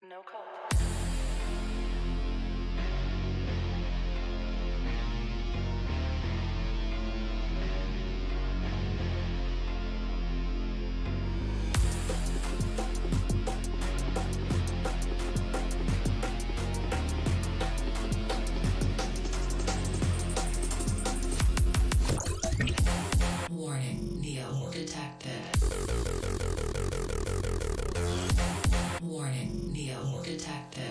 No call. Warning, Neo detected. Warning, Neo detected.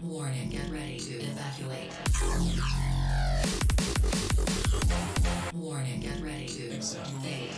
Warning, get ready to evacuate. Warning, get ready to evacuate.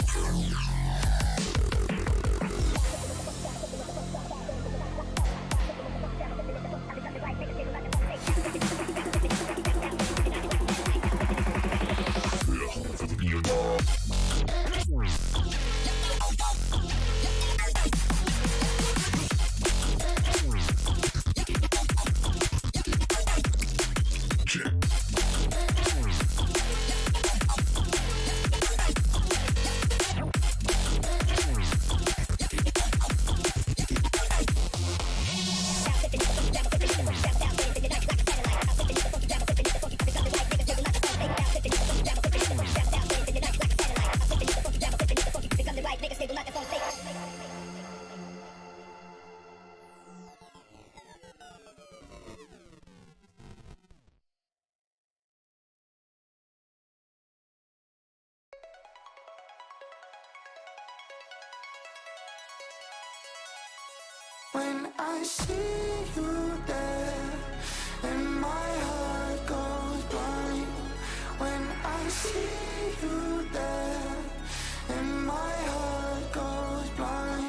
When I see you there, and my heart goes blind. When I see you there, and my heart goes blind.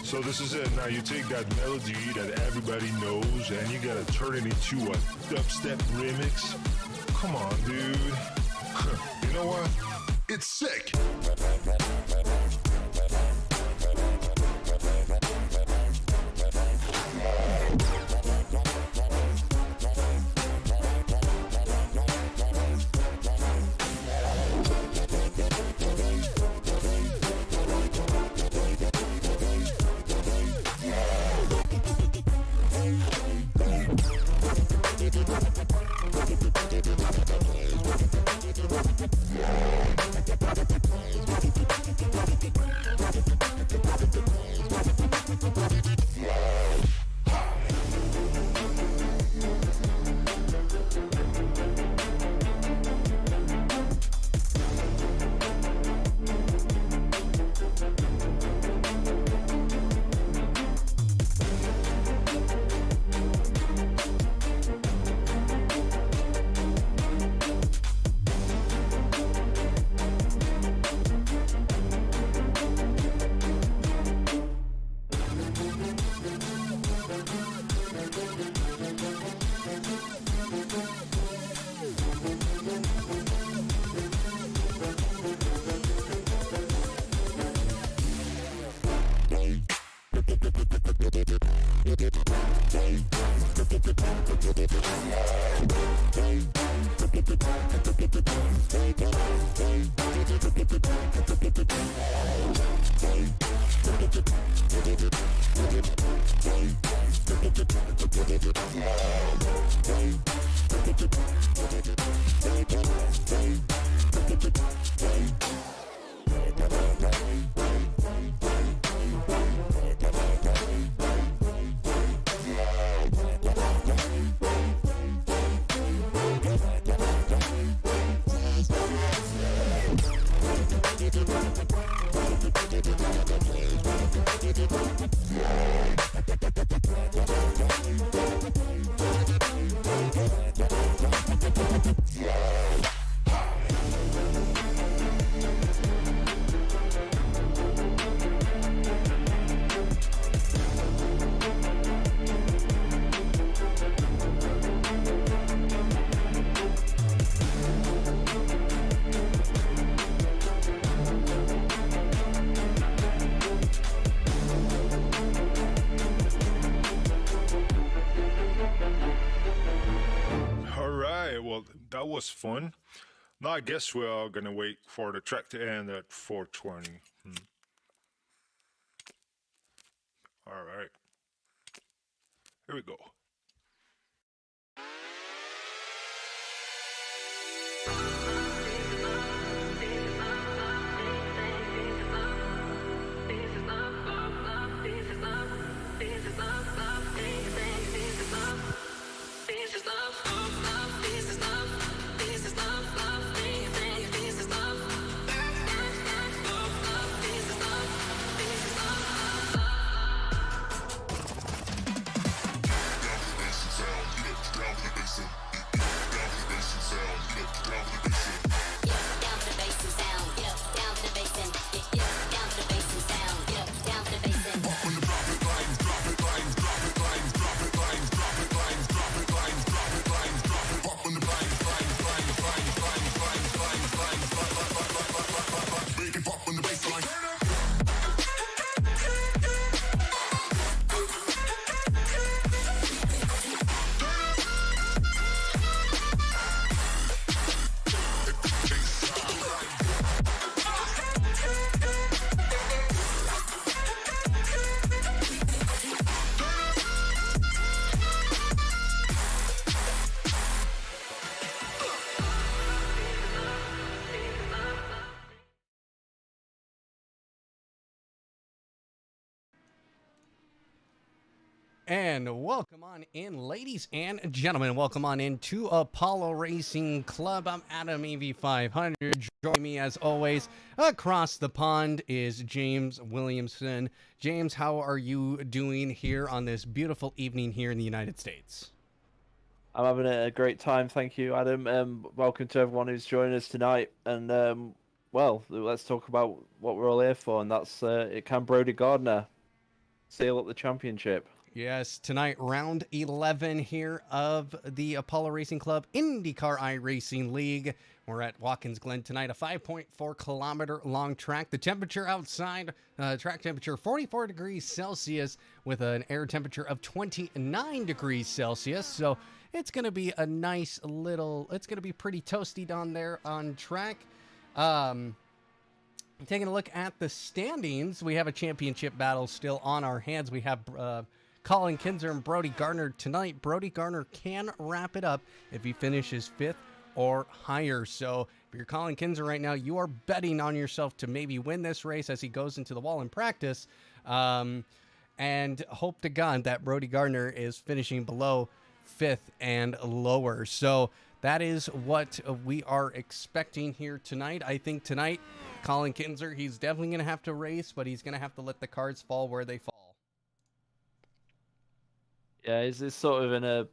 So this is it. Now you take that melody that everybody knows and you gotta turn it into a dubstep remix. Come on, dude. You know what? It's sick. All right, well, that was fun. Now I guess we are gonna wait for the track to end at 4:20. All right, here we go. And welcome on in, ladies and gentlemen. Welcome on in to Apollo Racing Club. I'm Adam AV500. Joining me, as always, across the pond is James Williamson. James, how are you doing here on this beautiful evening here in the United States? I'm having a great time. Thank you, Adam. Welcome to everyone who's joining us tonight. And, well, let's talk about what we're all here for, and that's it can Brody Gardner. seal up the championship. Yes, tonight, round 11 here of the Apollo Racing Club IndyCar iRacing League. We're at Watkins, Glen tonight, a 5.4 kilometer long track. The temperature outside, track temperature 44 degrees Celsius with an air temperature of 29 degrees Celsius. So it's going to be a nice little, it's going to be pretty toasty down there on track. Taking a look at the standings, we have a championship battle still on our hands. We have Colin Kinzer and Brody Gardner tonight. Brody Gardner can wrap it up if he finishes 5th or higher. So if you're Colin Kinzer right now, you are betting on yourself to maybe win this race as he goes into the wall in practice. And hope to God that Brody Gardner is finishing below 5th and lower. So that is what we are expecting here tonight. I think tonight, Colin Kinzer, he's definitely going to have to race, but he's going to have to let the cards fall where they fall. Yeah, he's sort of in a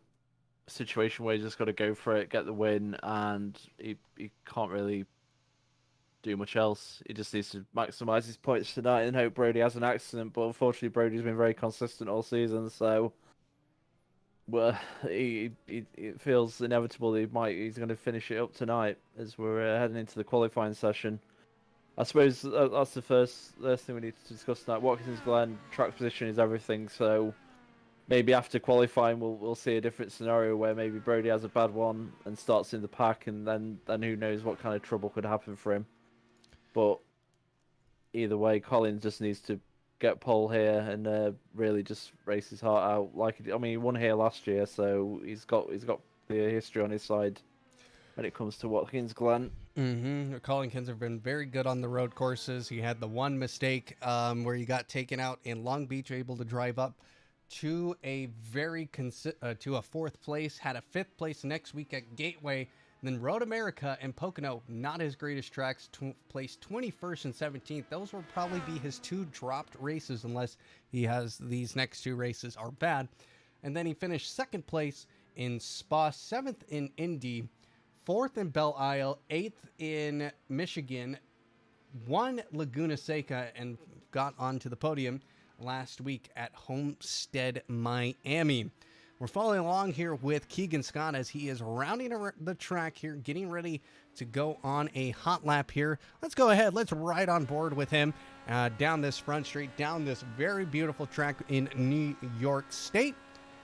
situation where he's just got to go for it, get the win, and he can't really do much else. He just needs to maximise his points tonight and hope Brody has an accident. But unfortunately, Brody's been very consistent all season, so well, it feels inevitable that he's going to finish it up tonight as we're heading into the qualifying session. I suppose that's the first thing we need to discuss tonight. Watkins Glen, track position is everything, so maybe after qualifying we'll see a different scenario where maybe Brody has a bad one and starts in the pack, and then who knows what kind of trouble could happen for him. But either way, Colin just needs to get pole here and really just race his heart out. He won here last year, so he's got the history on his side when it comes to Watkins Glen. Colin Kinzer has been very good on the road courses. He had the one mistake where he got taken out in Long Beach, able to drive up to a to a 4th place, had a 5th place next week at Gateway. Then Road America and Pocono, not his greatest tracks, placed 21st and 17th. Those will probably be his 2 dropped races unless he has these next 2 races are bad. And then he finished 2nd place in Spa, 7th in Indy, 4th in Belle Isle, 8th in Michigan, won Laguna Seca, and got onto the podium last week at Homestead, Miami. We're following along here with Keegan Scott as he is rounding the track here, getting ready to go on a hot lap here. Let's go ahead. Let's ride on board with him down this front straight, down this very beautiful track in New York State.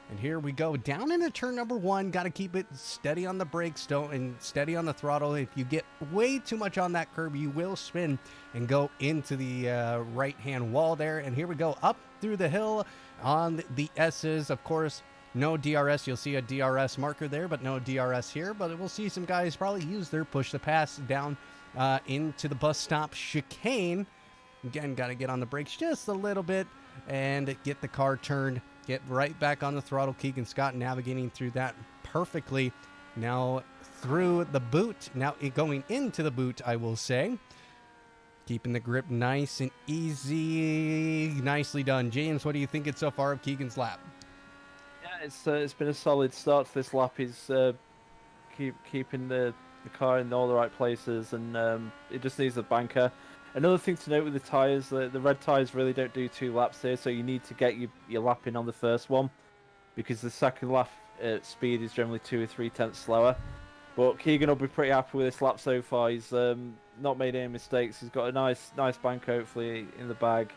And here we go down into turn number 1. Got to keep it steady on the brakes and steady on the throttle. If you get way too much on that curb, you will spin and go into the right-hand wall there. And here we go up through the hill on the S's. Of course, no DRS. You'll see a DRS marker there, but no DRS here. But we'll see some guys probably use their push to pass down into the bus stop chicane. Again, got to get on the brakes just a little bit and get the car turned. Get right back on the throttle. Keegan Scott navigating through that perfectly. Now through the boot. Now going into the boot, I will say. Keeping the grip nice and easy. Nicely done. James, what do you think it's so far of Keegan's lap? Yeah, it's been a solid start to this lap. He's keeping the car in all the right places, and it just needs a banker. Another thing to note with the tyres, the red tyres really don't do 2 laps here, so you need to get your lap in on the first one, because the second lap speed is generally 2 or 3 tenths slower. But Keegan will be pretty happy with this lap so far. He's not made any mistakes. He's got a nice bank hopefully in the bag.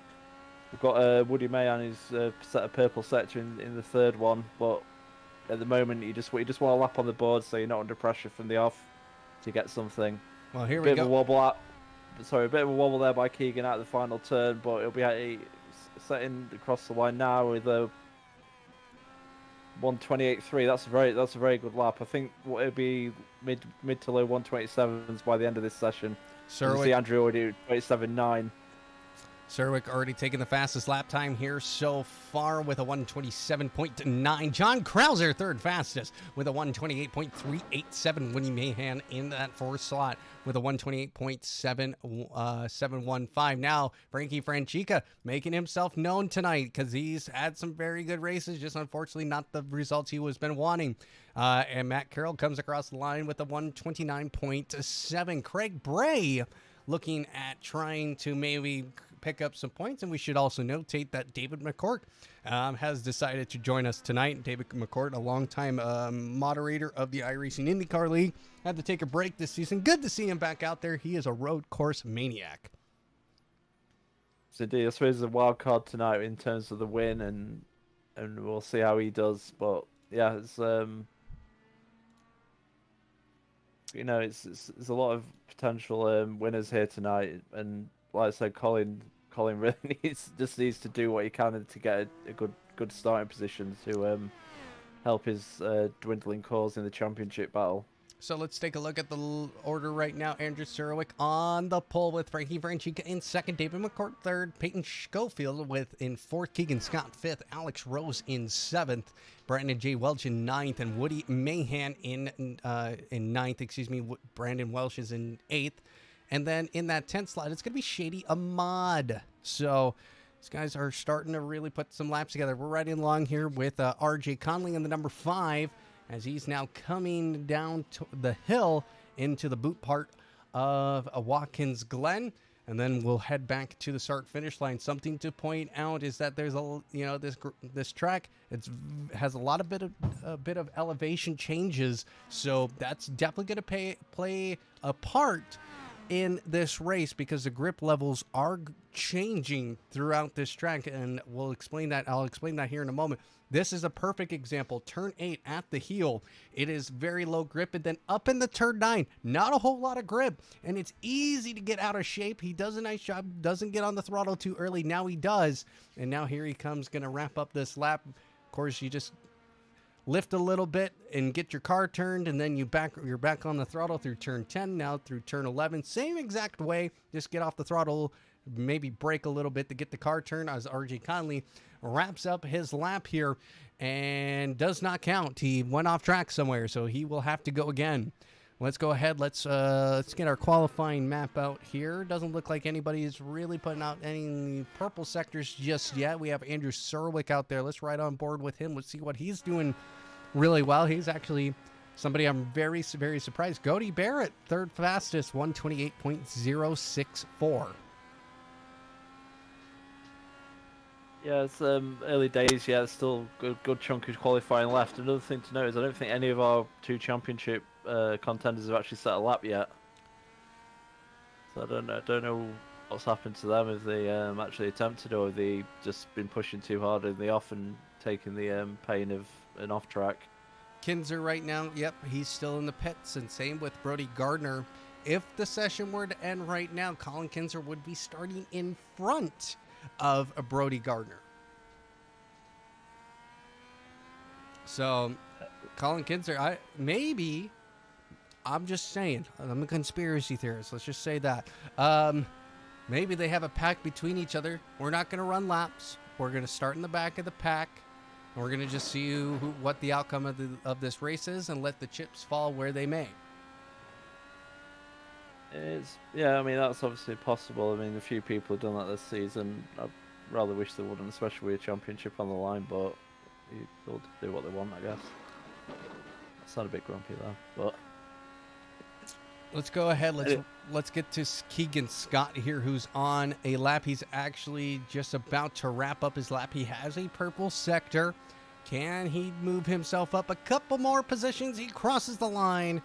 We've got Woody Mayan who's set a purple sector in the 3rd one, but at the moment you just want a lap on the board so you're not under pressure from the off to get something. Well, here we go. A bit of a wobble there by Keegan at the final turn, but he'll be setting across the line now with a 128.3. That's a very good lap. I think it'll be mid to low 127s by the end of this session. See Andrew already 27.9. Serwick already taking the fastest lap time here so far with a 127.9. John Krauser, 3rd fastest with a 128.387. Woody Mahan in that 4th slot with a 128.715. Now, Frankie Franchica making himself known tonight because he's had some very good races, just unfortunately not the results he was been wanting. And Matt Carroll comes across the line with a 129.7. Craig Bray looking at trying to maybe pick up some points. And we should also notate that David McCourt has decided to join us tonight. David McCourt, a longtime moderator of the iRacing IndyCar League, had to take a break this season. Good to see him back out there. He is a road course maniac. So I suppose the wild card tonight in terms of the win, and we'll see how he does. But yeah, it's it's a lot of potential winners here tonight, and like I said, Colin really needs to do what he can to get a good starting position to help his dwindling cause in the championship battle. So let's take a look at the order right now. Andrew Surwick on the pole with Frankie Franchica in second, David McCourt third, Peyton Schofield in fourth, Keegan Scott fifth, Alex Rose in seventh, Brandon J. Welch in ninth, and Woody Mahan in ninth. Brandon Welch is in eighth. And then in that 10th slot, it's going to be Shady Ahmad. So these guys are starting to really put some laps together. We're riding along here with R.J. Conley in the number 5, as he's now coming down to the hill into the boot part of a Watkins Glen. And then we'll head back to the start-finish line. Something to point out is that there's this track has a lot of bit of elevation changes, so that's definitely going to play a part in this race, because the grip levels are changing throughout this track, and I'll explain that here in a moment. This is a perfect example. Turn 8 at the heel, it is very low grip, and then up in the turn 9, not a whole lot of grip, and it's easy to get out of shape. He does a nice job, doesn't get on the throttle too early. Now he does, and now here he comes, gonna wrap up this lap. Of course, you just lift a little bit and get your car turned, and then you're back on the throttle through turn 10, now through turn 11. Same exact way, just get off the throttle, maybe brake a little bit to get the car turned, as RJ Conley wraps up his lap here and does not count. He went off track somewhere, so he will have to go again. Let's go ahead. Let's get our qualifying map out here. Doesn't look like anybody is really putting out any purple sectors just yet. We have Andrew Surwick out there. Let's ride on board with him. Let's see what he's doing really well. He's actually somebody I'm very, very surprised. Cody Barrett, third fastest, 128.064. Yeah, it's early days yet. Still good chunk of qualifying left. Another thing to note is I don't think any of our 2 championship contenders have actually set a lap yet. So I don't know what's happened to them, if they actually attempted, or if they just been pushing too hard in the off and taking the pain of an off track. Kinzer right now, yep, he's still in the pits, and same with Brody Gardner. If the session were to end right now, Colin Kinzer would be starting in front of a Brody Gardner. So Colin Kinzer, I'm just saying, I'm a conspiracy theorist, let's just say that. Maybe they have a pack between each other. We're not going to run laps. We're going to start in the back of the pack, and we're going to just see what the outcome of this race is, and let the chips fall where they may. Yeah, I mean, that's obviously possible. I mean, a few people have done that this season. I rather wish they wouldn't, especially with a championship on the line, but they'll do what they want, I guess. I sound a bit grumpy there, but let's go ahead. Let's get to Keegan Scott here, who's on a lap. He's actually just about to wrap up his lap. He has a purple sector. Can he move himself up a couple more positions? He crosses the line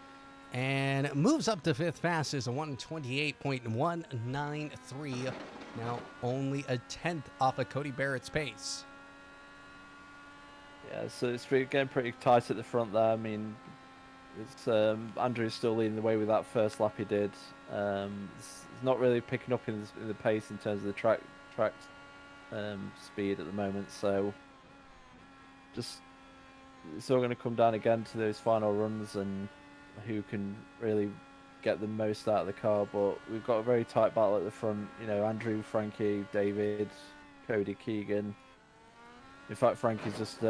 and moves up to 5th fastest, a 128.193. Now only a 10th off of Cody Barrett's pace. Yeah, so it's getting pretty tight at the front there. I mean, it's Andrew's still leading the way with that first lap he did. It's not really picking up in the pace in terms of the track speed at the moment. So it's all going to come down again to those final runs and who can really get the most out of the car. But we've got a very tight battle at the front. You know, Andrew, Frankie, David, Cody, Keegan. In fact, Frankie's just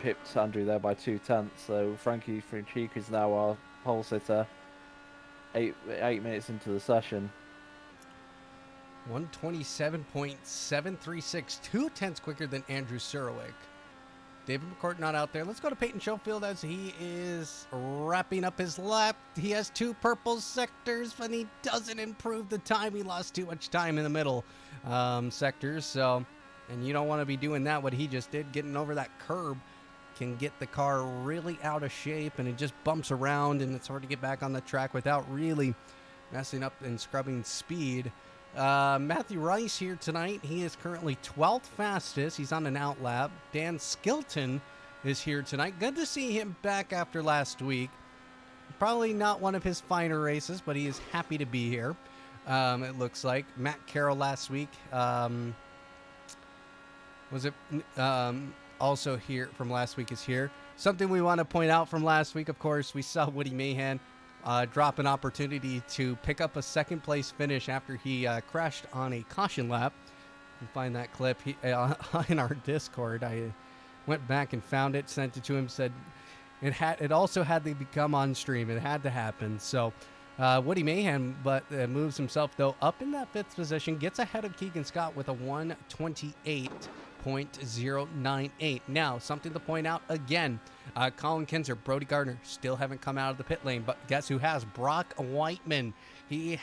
pipped Andrew there by 2/10. So Frankie Franchica is now our pole sitter. 8 minutes into the session. 127.736, 2/10 quicker than Andrew Surwick. David McCourt not out there. Let's go to Peyton Schofield as he is wrapping up his lap. He has 2 purple sectors, but he doesn't improve the time. He lost too much time in the middle sectors. So, and you don't want to be doing that. What he just did, getting over that curb, can get the car really out of shape, and it just bumps around, and it's hard to get back on the track without really messing up and scrubbing speed. Matthew Rice here tonight. He is currently 12th fastest. He's on an out lap. Dan Skilton is here tonight. Good to see him back after last week. Probably not one of his finer races, but he is happy to be here. It looks like Matt Carroll last week also here from last week is here. Something we want to point out from last week, of course, we saw Woody Mahan drop an opportunity to pick up a second place finish after he crashed on a caution lap. You can find that clip in our Discord. I went back and found it, sent it to him, said it also had to become on stream. It had to happen. So Woody Mahan moves himself though up in that 5th position, gets ahead of Keegan Scott with a 1:28.098. Now, something to point out again, Colin Kinser, Brody Gardner still haven't come out of the pit lane, but guess who has? Brock Whiteman. He's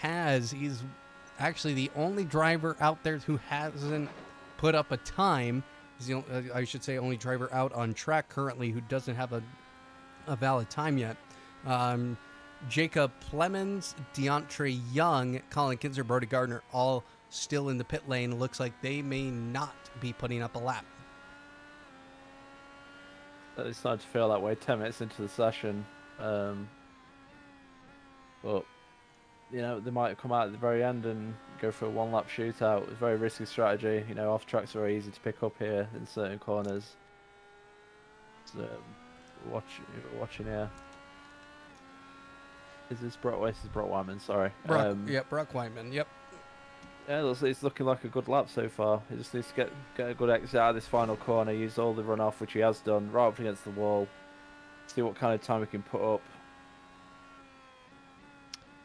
actually the only driver out there who hasn't put up a time. He's the I should say only driver out on track currently who doesn't have a valid time yet. Jacob Plemons, Deontre Young, Colin Kinser, Brody Gardner, all still in the pit lane. Looks like they may not be putting up a lap. It's starting to feel that way 10 minutes into the session. But, you know, they might come out at the very end and go for a 1-lap shootout. It's a very risky strategy. You know, off tracks are very easy to pick up here in certain corners. So, watching here. Is this Brock? This is Brock Wyman, sorry. Brock Whiteman, yep. Yeah, it's looking like a good lap so far. He just needs to get a good exit out of this final corner, use all the runoff, which he has done, right up against the wall. See what kind of time he can put up.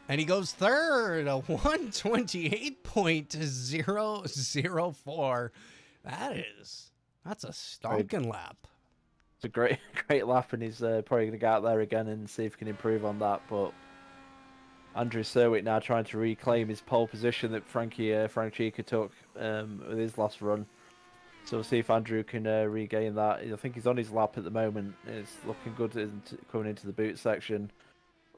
And he goes third, a 1:28.004. That's a stonking lap. It's a great lap, and he's probably going to go out there again and see if he can improve on that. But Andrew Serwick now trying to reclaim his pole position that Frank Chica took with his last run. So we'll see if Andrew can regain that. I think he's on his lap at the moment. It's looking good coming into the boot section.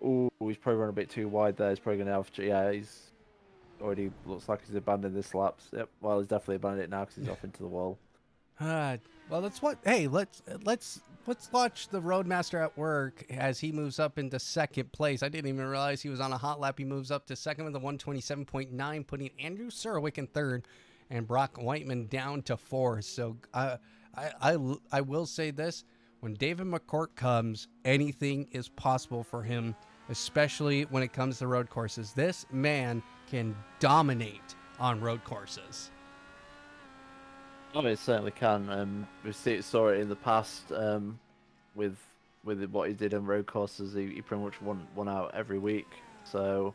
Oh, he's probably run a bit too wide there. He's probably going to have to, yeah, he's already looks like he's abandoned this lap. Yep, well, he's definitely abandoned it now because he's off into the wall. Well, let's watch the Roadmaster at work as he moves up into 2nd place. I didn't even realize he was on a hot lap. He moves up to 2nd with a 1:27.9, putting Andrew Serwick in 3rd and Brock Whiteman down to 4th. So I will say this: when David McCourt comes, anything is possible for him, especially when it comes to road courses. This man can dominate on road courses. Oh, it certainly can. We saw it in the past with what he did on road courses. He pretty much won out every week. So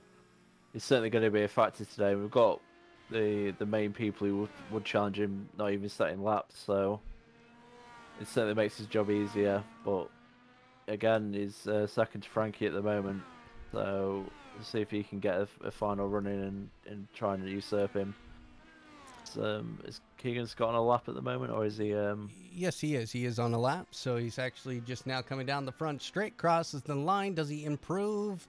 it's certainly going to be a factor today. We've got the main people who would challenge him not even setting laps. So it certainly makes his job easier. But again, he's second to Frankie at the moment. So we'll see if he can get a final run in and try and usurp him. Is Keegan Scott on a lap at the moment, or is he? Yes, he is. He is on a lap, so he's actually just now coming down the front straight, crosses the line. Does he improve?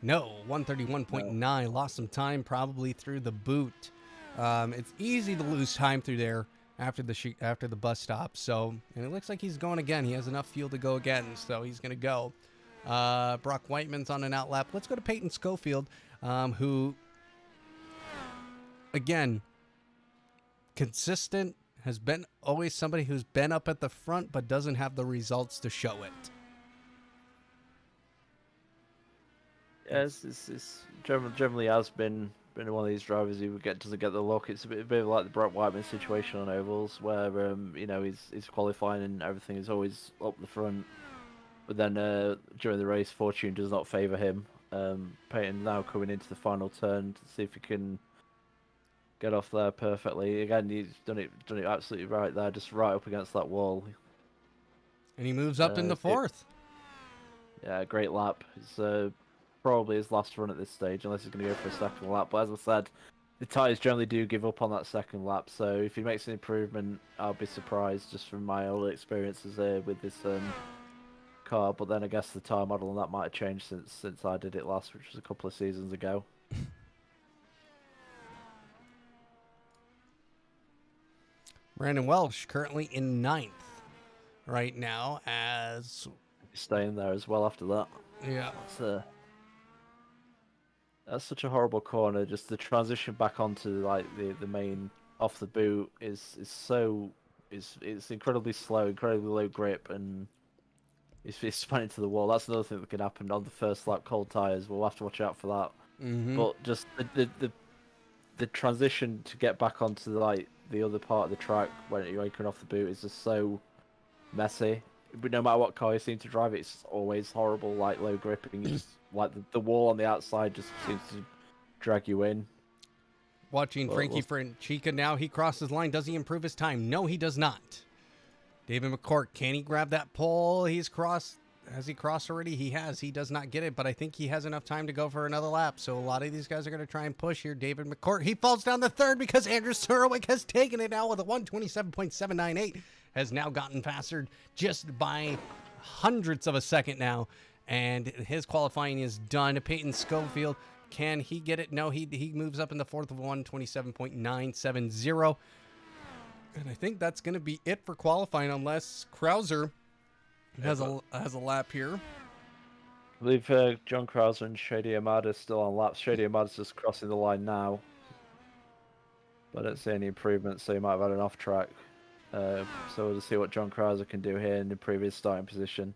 No, 1:31.9. No. Lost some time probably through the boot. It's easy to lose time through there after the bus stop. So, and it looks like he's going again. He has enough fuel to go again, so he's going to go. Brock Whiteman's on an out lap. Let's go to Peyton Schofield, who, again, consistent, has been always somebody who's been up at the front but doesn't have the results to show it. Yes, it's generally has been one of these drivers who doesn't get the look. It's a bit like the Brock Whiteman situation on ovals, where you know, he's qualifying and everything is always up the front, but then during the race, fortune does not favour him. Peyton now coming into the final turn to see if he can get off there perfectly. Again, he's done it absolutely right there, just right up against that wall. And he moves up into fourth. Yeah, great lap. It's probably his last run at this stage, unless he's going to go for a second lap. But as I said, the tyres generally do give up on that second lap. So if he makes an improvement, I'll be surprised just from my old experiences there with this car. But then I guess the tyre model and that might have changed since I did it last, which was a couple of seasons ago. Brandon Welsh currently in ninth right now as... Staying there as well after that. Yeah. That's such a horrible corner. Just the transition back onto like the main off the boot is it's incredibly slow, incredibly low grip, and it's spun into the wall. That's another thing that can happen on the first lap. Cold tires. We'll have to watch out for that. Mm-hmm. But just the transition to get back onto the other part of the track when you're coming off the boot is just so messy. But no matter what car you seem to drive, it's always horrible, like low gripping. Just like the wall on the outside just seems to drag you in. Watching Frankie Franchica now, he crosses the line. Does he improve his time? No, he does not. David McCourt, can he grab that pole? He's crossed. Has he crossed already? He has. He does not get it, but I think he has enough time to go for another lap. So a lot of these guys are going to try and push here. David McCourt, he falls down the third because Andrew Surowick has taken it now with a 1:27.798. Has now gotten faster just by hundredths of a second now. And his qualifying is done. Peyton Schofield, can he get it? No, he moves up in the fourth of 1:27.970. And I think that's going to be it for qualifying unless Krauser has a lap here. I believe John Krauser and Shady Amada still on laps. Shady Amada's just crossing the line now. But I don't see any improvement, so he might have had an off track. So we'll see what John Krauser can do here in the previous starting position.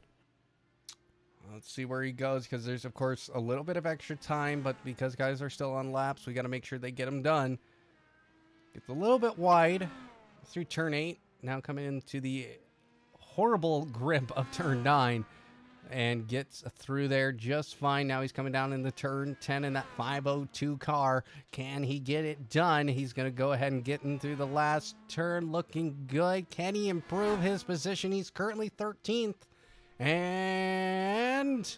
Let's see where he goes, because there's, of course, a little bit of extra time, but because guys are still on laps, we got to make sure they get them done. Gets a little bit wide through turn 8. Now coming into the horrible grip of turn 9 and gets through there just fine. Now he's coming down in the turn 10 in that 502 car. Can he get it done? He's going to go ahead and get in through the last turn, looking good. Can he improve his position? He's currently 13th, and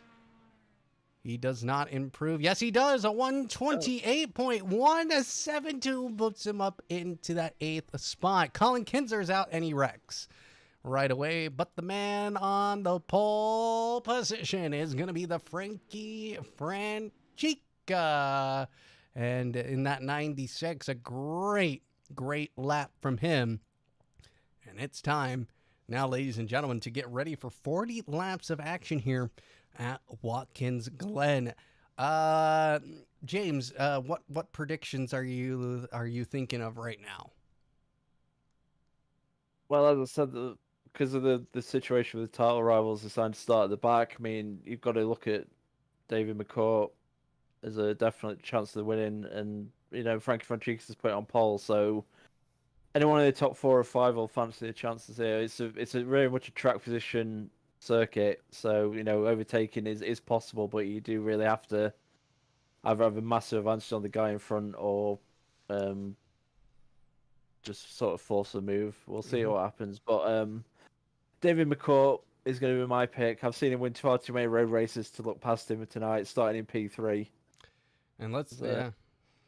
he does not improve. Yes, he does. A 128.172 puts him up into that 8th spot. Colin Kinser's out, and he wrecks right away, but the man on the pole position is going to be the Frankie Franchica, and in that 96, a great lap from him. And it's time now, ladies and gentlemen, to get ready for 40 laps of action here at Watkins Glen. James, what predictions are you thinking of right now? Well, as I said, because of the situation with the title rivals deciding to start at the back, I mean, you've got to look at David McCourt as a definite chance of winning, and Frankie Franchica's put it on pole, so anyone in the top 4 or 5 will fancy the chances here. It's a very much a track position circuit, so overtaking is possible, but you do really have to either have a massive advantage on the guy in front or just sort of force a move. We'll see what happens, but David McCourt is going to be my pick. I've seen him win far too many road races to look past him tonight, starting in P3. And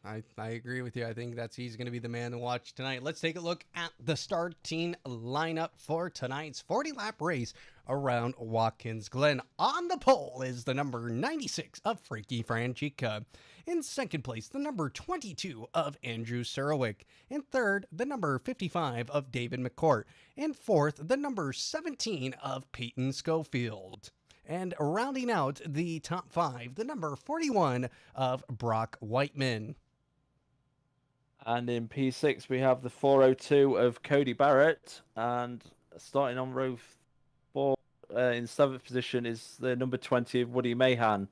I agree with you. I think he's going to be the man to watch tonight. Let's take a look at the starting lineup for tonight's 40-lap race around Watkins Glen. On the pole is the number 96 of Frankie Franchica. In second place, the number 22 of Andrew Surowick. In third, the number 55 of David McCourt. In fourth, the number 17 of Peyton Schofield. And rounding out the top 5, the number 41 of Brock Whiteman. And in P6, we have the 402 of Cody Barrett. And starting on row 4, in 7th position, is the number 20 of Woody Mahan.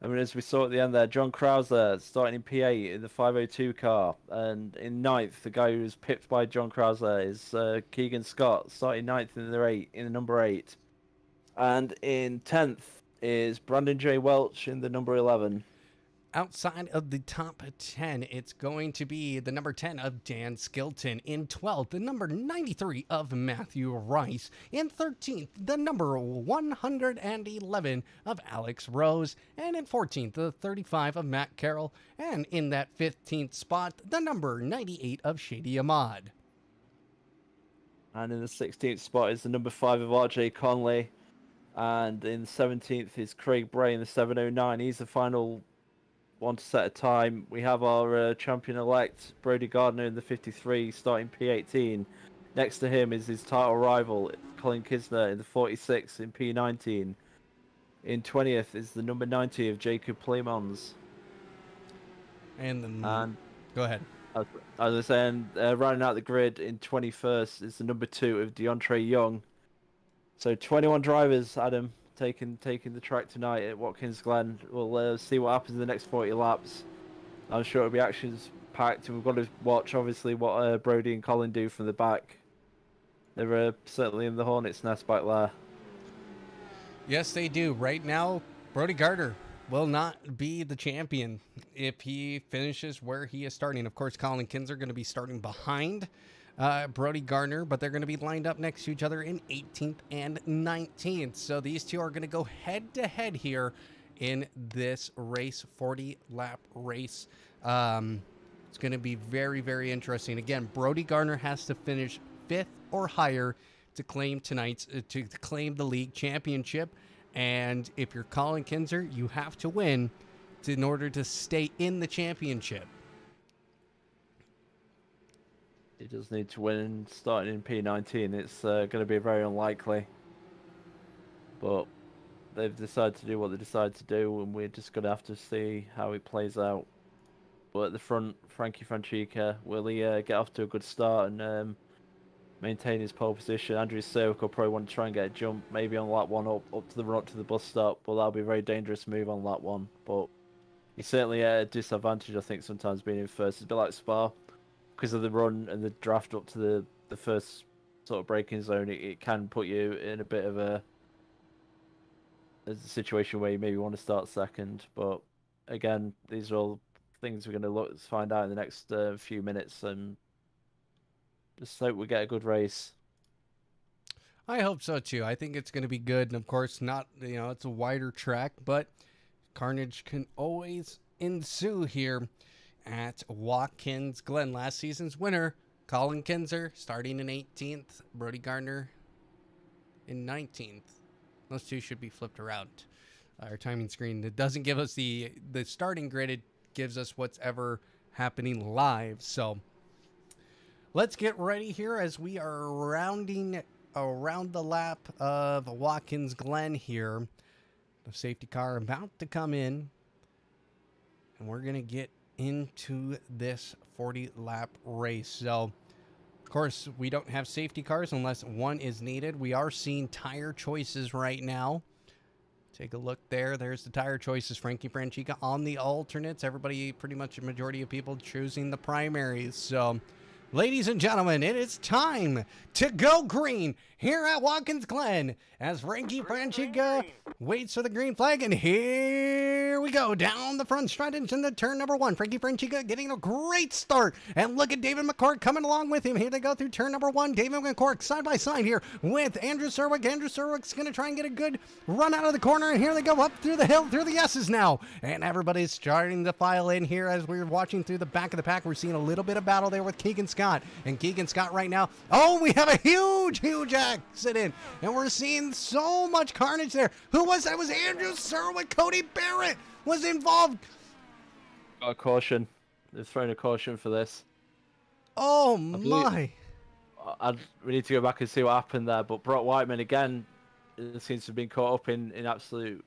I mean, as we saw at the end there, John Krauser starting in P8 in the 502 car. And in 9th, the guy who was pipped by John Krauser is Keegan Scott, starting 9th in the number 8. And in 10th is Brandon J. Welch in the number 11. outside of the top 10, it's going to be the number 10 of Dan Skilton. In 12th, the number 93 of Matthew Rice. In 13th, the number 111 of Alex Rose. And in 14th, the 35 of Matt Carroll. And in that 15th spot, the number 98 of Shady Ahmad. And in the 16th spot is the number 5 of RJ Conley. And in 17th is Craig Bray in the 709. He's the final one to set a time. We have our champion-elect, Brody Gardner, in the 53, starting P18. Next to him is his title rival, Colin Kisner, in the 46 in P19. In 20th is the number 90 of Jacob Plemons. And go ahead. As I was saying, rounding out the grid in 21st is the number 2 of DeAndre Young. So 21 drivers, Adam, taking the track tonight at Watkins Glen. We'll see what happens in the next 40 laps. I'm sure it'll be actions packed, and we've got to watch obviously what Brody and Colin do from the back. They're certainly in the hornet's nest back there. Yes, they do. Right now, Brody Gardner will not be the champion if he finishes where he is starting. Of course, Colin Kinser going to be starting behind Brody Gardner, but they're going to be lined up next to each other in 18th and 19th. So these two are going to go head-to-head here in this race, 40-lap race. It's going to be very, very interesting. Again, Brody Gardner has to finish 5th or higher to claim to claim the league championship. And if you're Colin Kinser, you have to win in order to stay in the championship. He does need to win starting in P19. It's going to be very unlikely. But they've decided to do what they decided to do, and we're just going to have to see how it plays out. But at the front, Frankie Franchica, will he get off to a good start and maintain his pole position? Andrew Serwick will probably want to try and get a jump, maybe on lap 1 up to the run up to the bus stop, but that'll be a very dangerous move on lap 1. But he's certainly at a disadvantage, I think, sometimes being in first. It's a bit like Spa. Because of the run and the draft up to the first sort of braking zone, it can put you in a bit of a situation where you maybe want to start second. But again, these are all things we're going to find out in the next few minutes, and just hope we get a good race. I hope so too. I think it's going to be good, and of course, not it's a wider track, but carnage can always ensue here at Watkins Glen. Last season's winner, Colin Kinser, starting in 18th. Brody Gardner in 19th. Those two should be flipped around. Our timing screen, it doesn't give us the starting grid. It gives us what's ever happening live. So let's get ready here as we are rounding around the lap of Watkins Glen here. The safety car about to come in, and we're going to get into this 40-lap race. So, of course, we don't have safety cars unless one is needed. We are seeing tire choices right now. Take a look there. There's the tire choices. Frankie Franchica on the alternates. Everybody, pretty much a majority of people choosing the primaries. So, ladies and gentlemen, it is time to go green here at Watkins Glen as Frankie Franchica waits for the green flag. And here we go down the front stretch into the turn number 1. Frankie Franchica getting a great start. And look at David McCork coming along with him. Here they go through turn number 1. David McCork side by side here with Andrew Serwick. Andrew Serwick's going to try and get a good run out of the corner. And here they go up through the hill, through the S's now. And everybody's starting to file in here as we're watching through the back of the pack. We're seeing a little bit of battle there with Keegan Scott. And Keegan Scott right now, we have a huge accident. And we're seeing so much carnage there. Who was that? It was Andrew Serwick. Cody Barrett was involved. Got a caution. They've thrown a caution for this. Oh my. We need to go back and see what happened there. But Brock Whiteman, again, seems to have been caught up in absolute...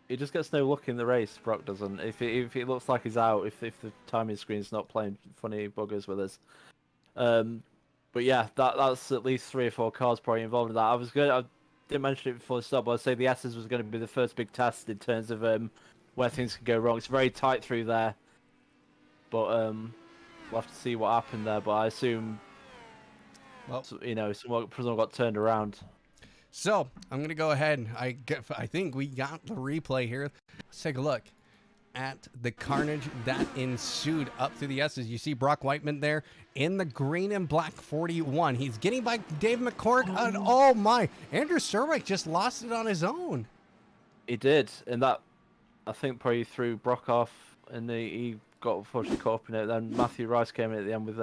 He just gets no look in the race, Brock doesn't. If it looks like he's out, if the timing screen's not playing funny buggers with us. But yeah, that's at least 3 or 4 cars probably involved in that. I didn't mention it before the stop, but I'd say the S's was going to be the first big test in terms of where things can go wrong. It's very tight through there. But we'll have to see what happened there. But I assume, someone got turned around. So I'm going to go ahead. I think we got the replay here. Let's take a look. at the carnage that ensued up through the S's. You see Brock Whiteman there in the green and black 41. He's getting by Dave McCourt. And oh my, Andrew Serwick just lost it on his own. He did, and that, I think, probably threw Brock off, and he got unfortunately caught up in it. Then Matthew Rice came in at the end with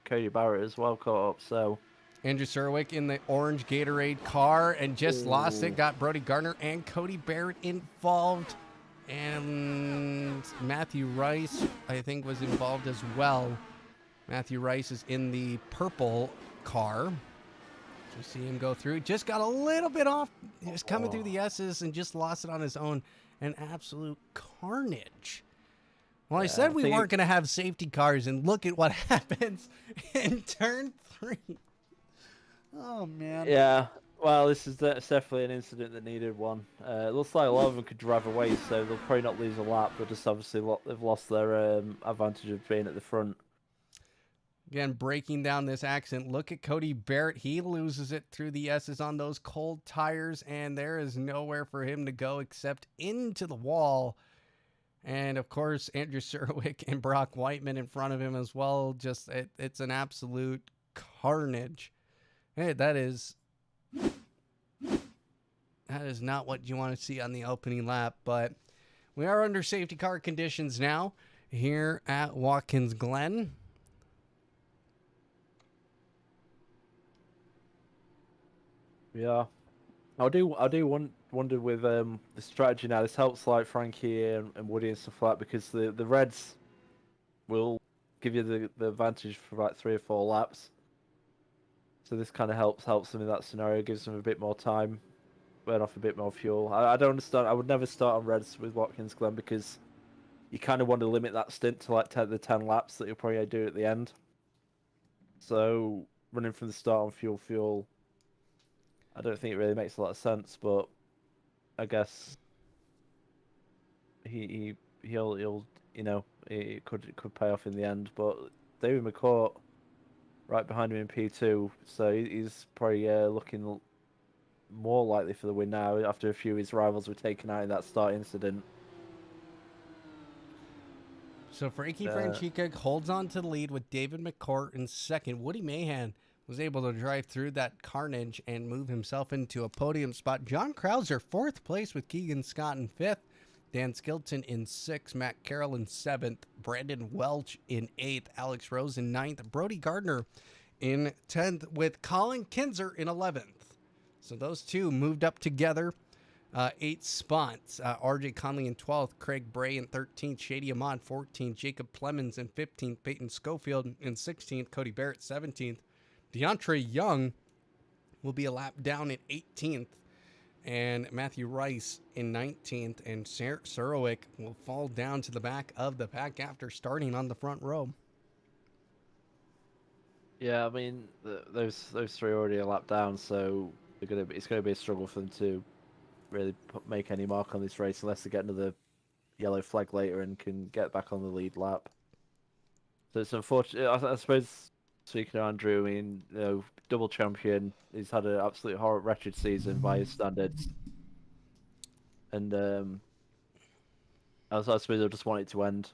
Cody Barrett as well caught up, so... Andrew Serwick in the orange Gatorade car and just lost it. Got Brody Gardner and Cody Barrett involved. And Matthew Rice, I think, was involved as well. Matthew Rice is in the purple car. Just see him go through. Just got a little bit off. He was coming through the S's and just lost it on his own. An absolute carnage. Well, I said we weren't going to have safety cars, and look at what happens in turn 3. Oh, man. Yeah, well, this is definitely an incident that needed one. It looks like a lot of them could drive away, so they'll probably not lose a lap, but just obviously they've lost their advantage of being at the front. Again, breaking down this accident, look at Cody Barrett. He loses it through the S's on those cold tires, and there is nowhere for him to go except into the wall. And, of course, Andrew Serwick and Brock Whiteman in front of him as well. Just, it's an absolute carnage. Hey, that is not what you want to see on the opening lap, but we are under safety car conditions now here at Watkins Glen. Yeah, I do wonder with the strategy now. This helps like Frankie and Woody and stuff like that, because the Reds will give you the advantage for like 3 or 4 laps. So this kind of helps them in that scenario, gives them a bit more time, burn off a bit more fuel. I don't understand. I would never start on Reds with Watkins Glen, because you kind of want to limit that stint to like the 10 laps that you'll probably do at the end. So running from the start on fuel, I don't think it really makes a lot of sense. But I guess he'll it could pay off in the end. But David McCourt right behind him in P2, so he's probably looking more likely for the win now after a few of his rivals were taken out in that start incident. So Frankie Franchica holds on to the lead with David McCourt in second. Woody Mahan was able to drive through that carnage and move himself into a podium spot. John Krauser, 4th place with Keegan Scott in 5th. Dan Skilton in 6th, Matt Carroll in 7th, Brandon Welch in 8th, Alex Rose in 9th, Brody Gardner in 10th, with Colin Kinzer in 11th. So those two moved up together 8 spots. RJ Conley in 12th, Craig Bray in 13th, Shady Ahmad 14th, Jacob Clemens in 15th, Peyton Schofield in 16th, Cody Barrett 17th. DeAndre Young will be a lap down in 18th. And Matthew Rice in 19th, and Serwick will fall down to the back of the pack after starting on the front row. Yeah, I mean those 3 already a lap down, so it's gonna be a struggle for them to really make any mark on this race unless they get another yellow flag later and can get back on the lead lap. So it's unfortunate. I suppose, speaking of Andrew, I mean, double champion. He's had an absolute horrible, wretched season by his standards, and I suppose I just want it to end.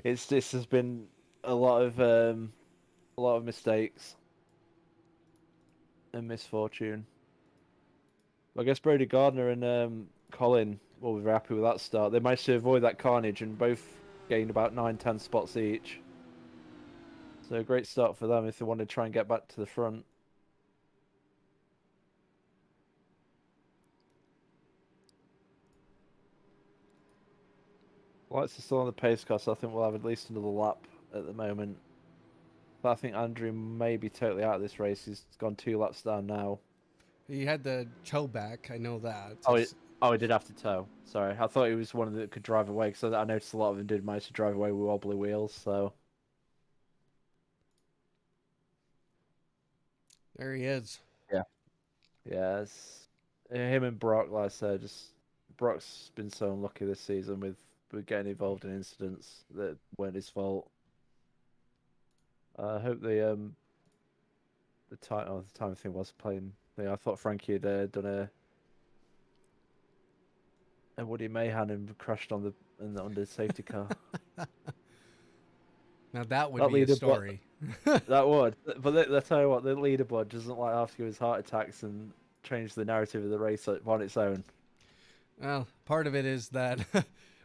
This has been a lot of mistakes and misfortune. I guess Brody Gardner and Colin will be very happy with that start. They managed to avoid that carnage and both gained about 9-10 spots each. So a great start for them if they want to try and get back to the front. Lights are still on the pace car, so I think we'll have at least another lap at the moment. But I think Andrew may be totally out of this race. He's gone 2 laps down now. He had the toe back, I know that. He did have to tow. Sorry, I thought he was one that could drive away, because I noticed a lot of them did manage to drive away with wobbly wheels, so... There he is. Yeah, it's him and Brock, like I said, Brock's been so unlucky this season with getting involved in incidents that weren't his fault. I hope the time thing was playing. I thought Frankie had done a Woody Mahan and crashed on on the safety car. Now that would That be a leaderboard- story. That would. But I tell you what, the leaderboard doesn't like after his heart attacks and change the narrative of the race on its own. Well, part of it is that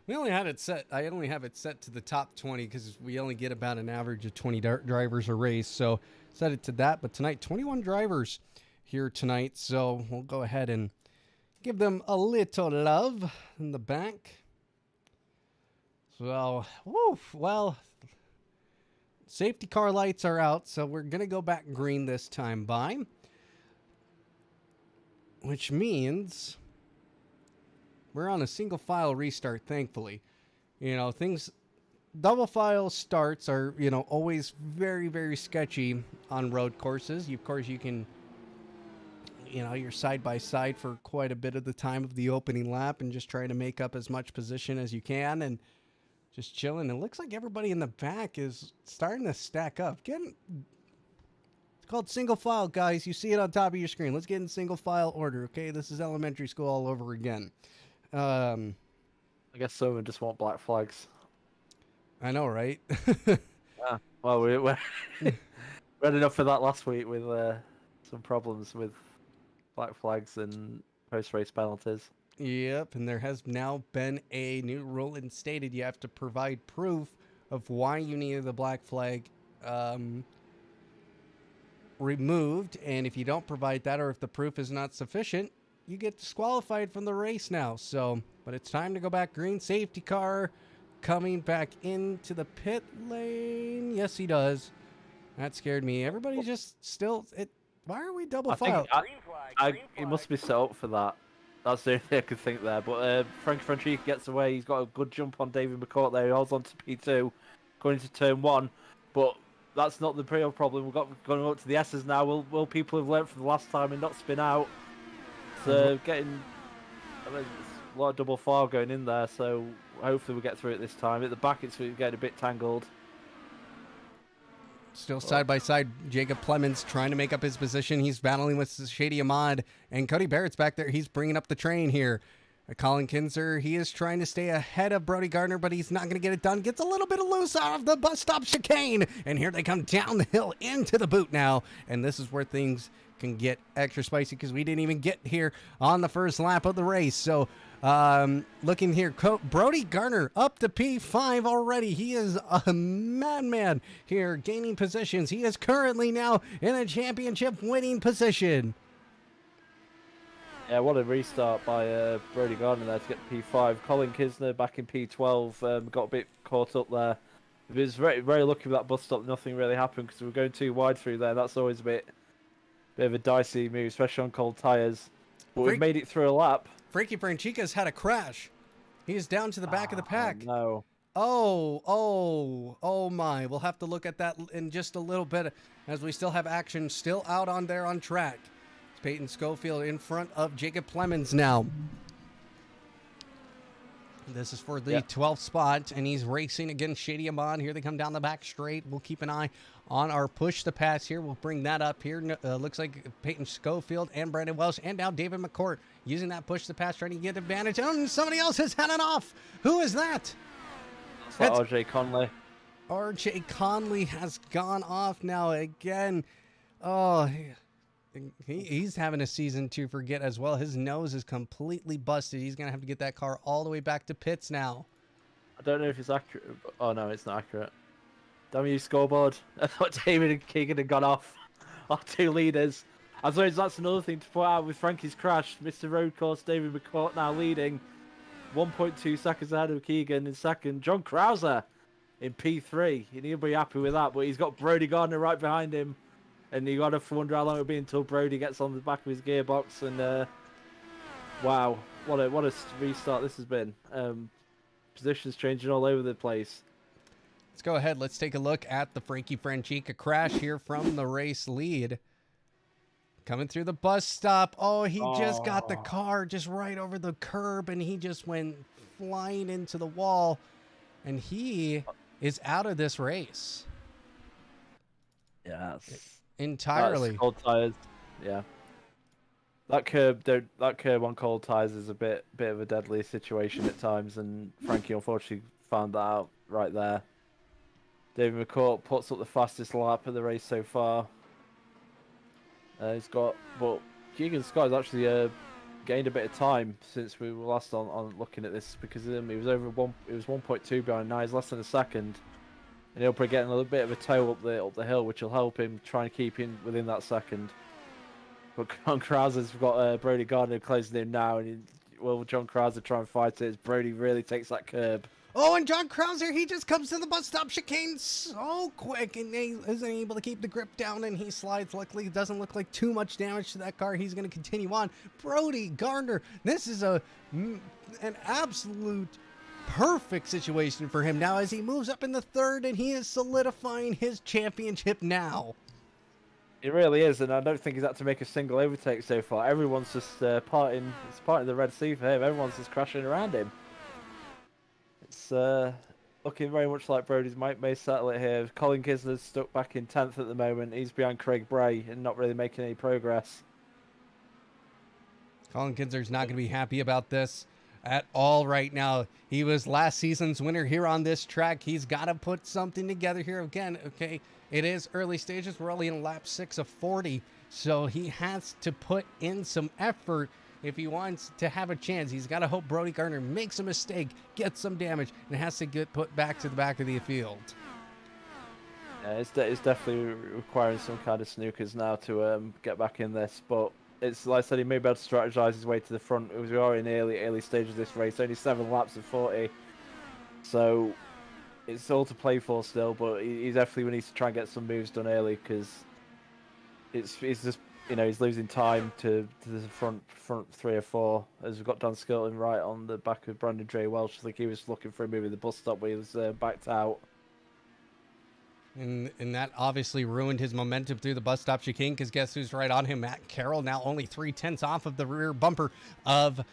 we only had it set. I only have it set to the top 20 because we only get about an average of 20 drivers a race. So set it to that. But tonight, 21 drivers here tonight. So we'll go ahead and give them a little love in the back. So, well, safety car lights are out. So we're going to go back green this time by. Which means we're on a single file restart, thankfully. You know, double file starts are, always very, very sketchy on road courses. Of course, you can, you're side by side for quite a bit of the time of the opening lap and just try to make up as much position as you can and just chilling. It looks like everybody in the back is starting to stack up. It's called single file, guys. You see it on top of your screen. Let's get in single file order, okay? This is elementary school all over again. I guess some of them just want black flags. I know, right? Yeah. Well, we had enough for that last week with some problems with black flags and post-race penalties. Yep, and there has now been a new rule instated. You have to provide proof of why you needed the black flag removed, and if you don't provide that or if the proof is not sufficient, you get disqualified from the race now. So, but it's time to go back green. Safety car coming back into the pit lane. Yes, he does. That scared me. Everybody just still... Why are we double file? He must be set up for that. That's the only thing I could think there. But Frankie Franchica gets away. He's got a good jump on David McCourt there. He holds on to P2 going into turn 1. But that's not the real problem. We've got going up to the S's now. Will people have learnt from the last time and not spin out? So getting a lot of double file going in there. So hopefully we'll get through it this time. At the back, it's getting a bit tangled. Still side by side, Jacob Clemens trying to make up his position. He's battling with Shady Ahmad, and Cody Barrett's back there. He's bringing up the train here. Colin Kinzer, he is trying to stay ahead of Brody Gardner, but he's not going to get it done. Gets a little bit of loose out of the bus stop chicane, and here they come down the hill into the boot now, and this is where things can get extra spicy because we didn't even get here on the first lap of the race. So looking here, Brody Gardner up to P5 already. He is a madman here, gaining positions. He is currently now in a championship winning position. Yeah, what a restart by Brody Gardner there to get P5. Colin Kisner back in P12, got a bit caught up there. He was very, very lucky with that bus stop. Nothing really happened because we were going too wide through there. That's always a bit of a dicey move, especially on cold tyres. But we've made it through a lap. Frankie Franchica's had a crash. He is down to the back of the pack. No. Oh my. We'll have to look at that in just a little bit as we still have action still out on there on track. It's Peyton Schofield in front of Jacob Clemens now. This is for the 12th spot, and he's racing against Shady Ahmad. Here they come down the back straight. We'll keep an eye on our push to pass here. We'll bring that up here. Looks like Peyton Schofield and Brandon Welsh and now David McCourt using that push to pass, trying to get advantage. Oh, and somebody else has had it off. Who is that? That's RJ Conley. RJ Conley has gone off now again. Oh, he's having a season to forget as well. His nose is completely busted. He's going to have to get that car all the way back to pits now. I don't know if it's accurate. Oh, no, it's not accurate. Damn you, scoreboard. I thought David and Keegan had gone off. Our two leaders. I suppose that's another thing to point out with Frankie's crash. Mr. Road Course, David McCourt now leading. 1.2 seconds ahead of Keegan in second. John Krauser in P3. And he'll be happy with that. But he's got Brody Gardner right behind him. And you got to wonder how long it'll be until Brody gets on the back of his gearbox. And wow, what a restart this has been. Positions changing all over the place. Let's go ahead. Let's take a look at the Frankie Franchica crash here from the race lead. Coming through the bus stop. Oh, he just got the car just right over the curb, and he just went flying into the wall. And he is out of this race. Yeah. Entirely. Cold tires. Yeah. that curb on cold tires is a bit of a deadly situation at times, and Frankie unfortunately found that out right there. David McCourt puts up the fastest lap of the race so far. But Keegan Scott has actually gained a bit of time since we were last on looking at this, because he was over one. It was 1.2 behind. Now he's less than a second, and he'll probably get a little bit of a tow up the hill, which will help him try and keep him within that second. But John Krauser's got Brody Gardner closing in now, and John Krauser try and fight it as Brody really takes that curb. Oh, and John Krauser, he just comes to the bus stop chicane so quick, and he isn't able to keep the grip down, and he slides. Luckily, it doesn't look like too much damage to that car. He's going to continue on. Brody Gardner, this is an absolute perfect situation for him now as he moves up in the third, and he is solidifying his championship now. It really is, and I don't think he's had to make a single overtake so far. Everyone's just parting the Red Sea for him. Everyone's just crashing around him. It's looking very much like Brody's may settle it here. Colin Kisner's stuck back in 10th at the moment. He's behind Craig Bray and not really making any progress. Colin Kinsler's not going to be happy about this at all right now. He was last season's winner here on this track. He's got to put something together here again. Okay, it is early stages. We're only in lap 6 of 40, so he has to put in some effort if he wants to have a chance. He's got to hope Brody Gardner makes a mistake, gets some damage, and has to get put back to the back of the field. Yeah, it's definitely requiring some kind of snookers now to get back in this, but it's like I said, he may be able to strategize his way to the front. We are in early stages of this race, only 7 laps of 40, so it's all to play for still. But he definitely needs to try and get some moves done early, because it's just, he's losing time to the front 3 or 4, as we've got Dan Skilton right on the back of Brandon Dre Welch. I think he was looking for a move at the bus stop, but he was backed out. And that obviously ruined his momentum through the bus stop chicane, because guess who's right on him? Matt Carroll, now only 3/10 off of the rear bumper of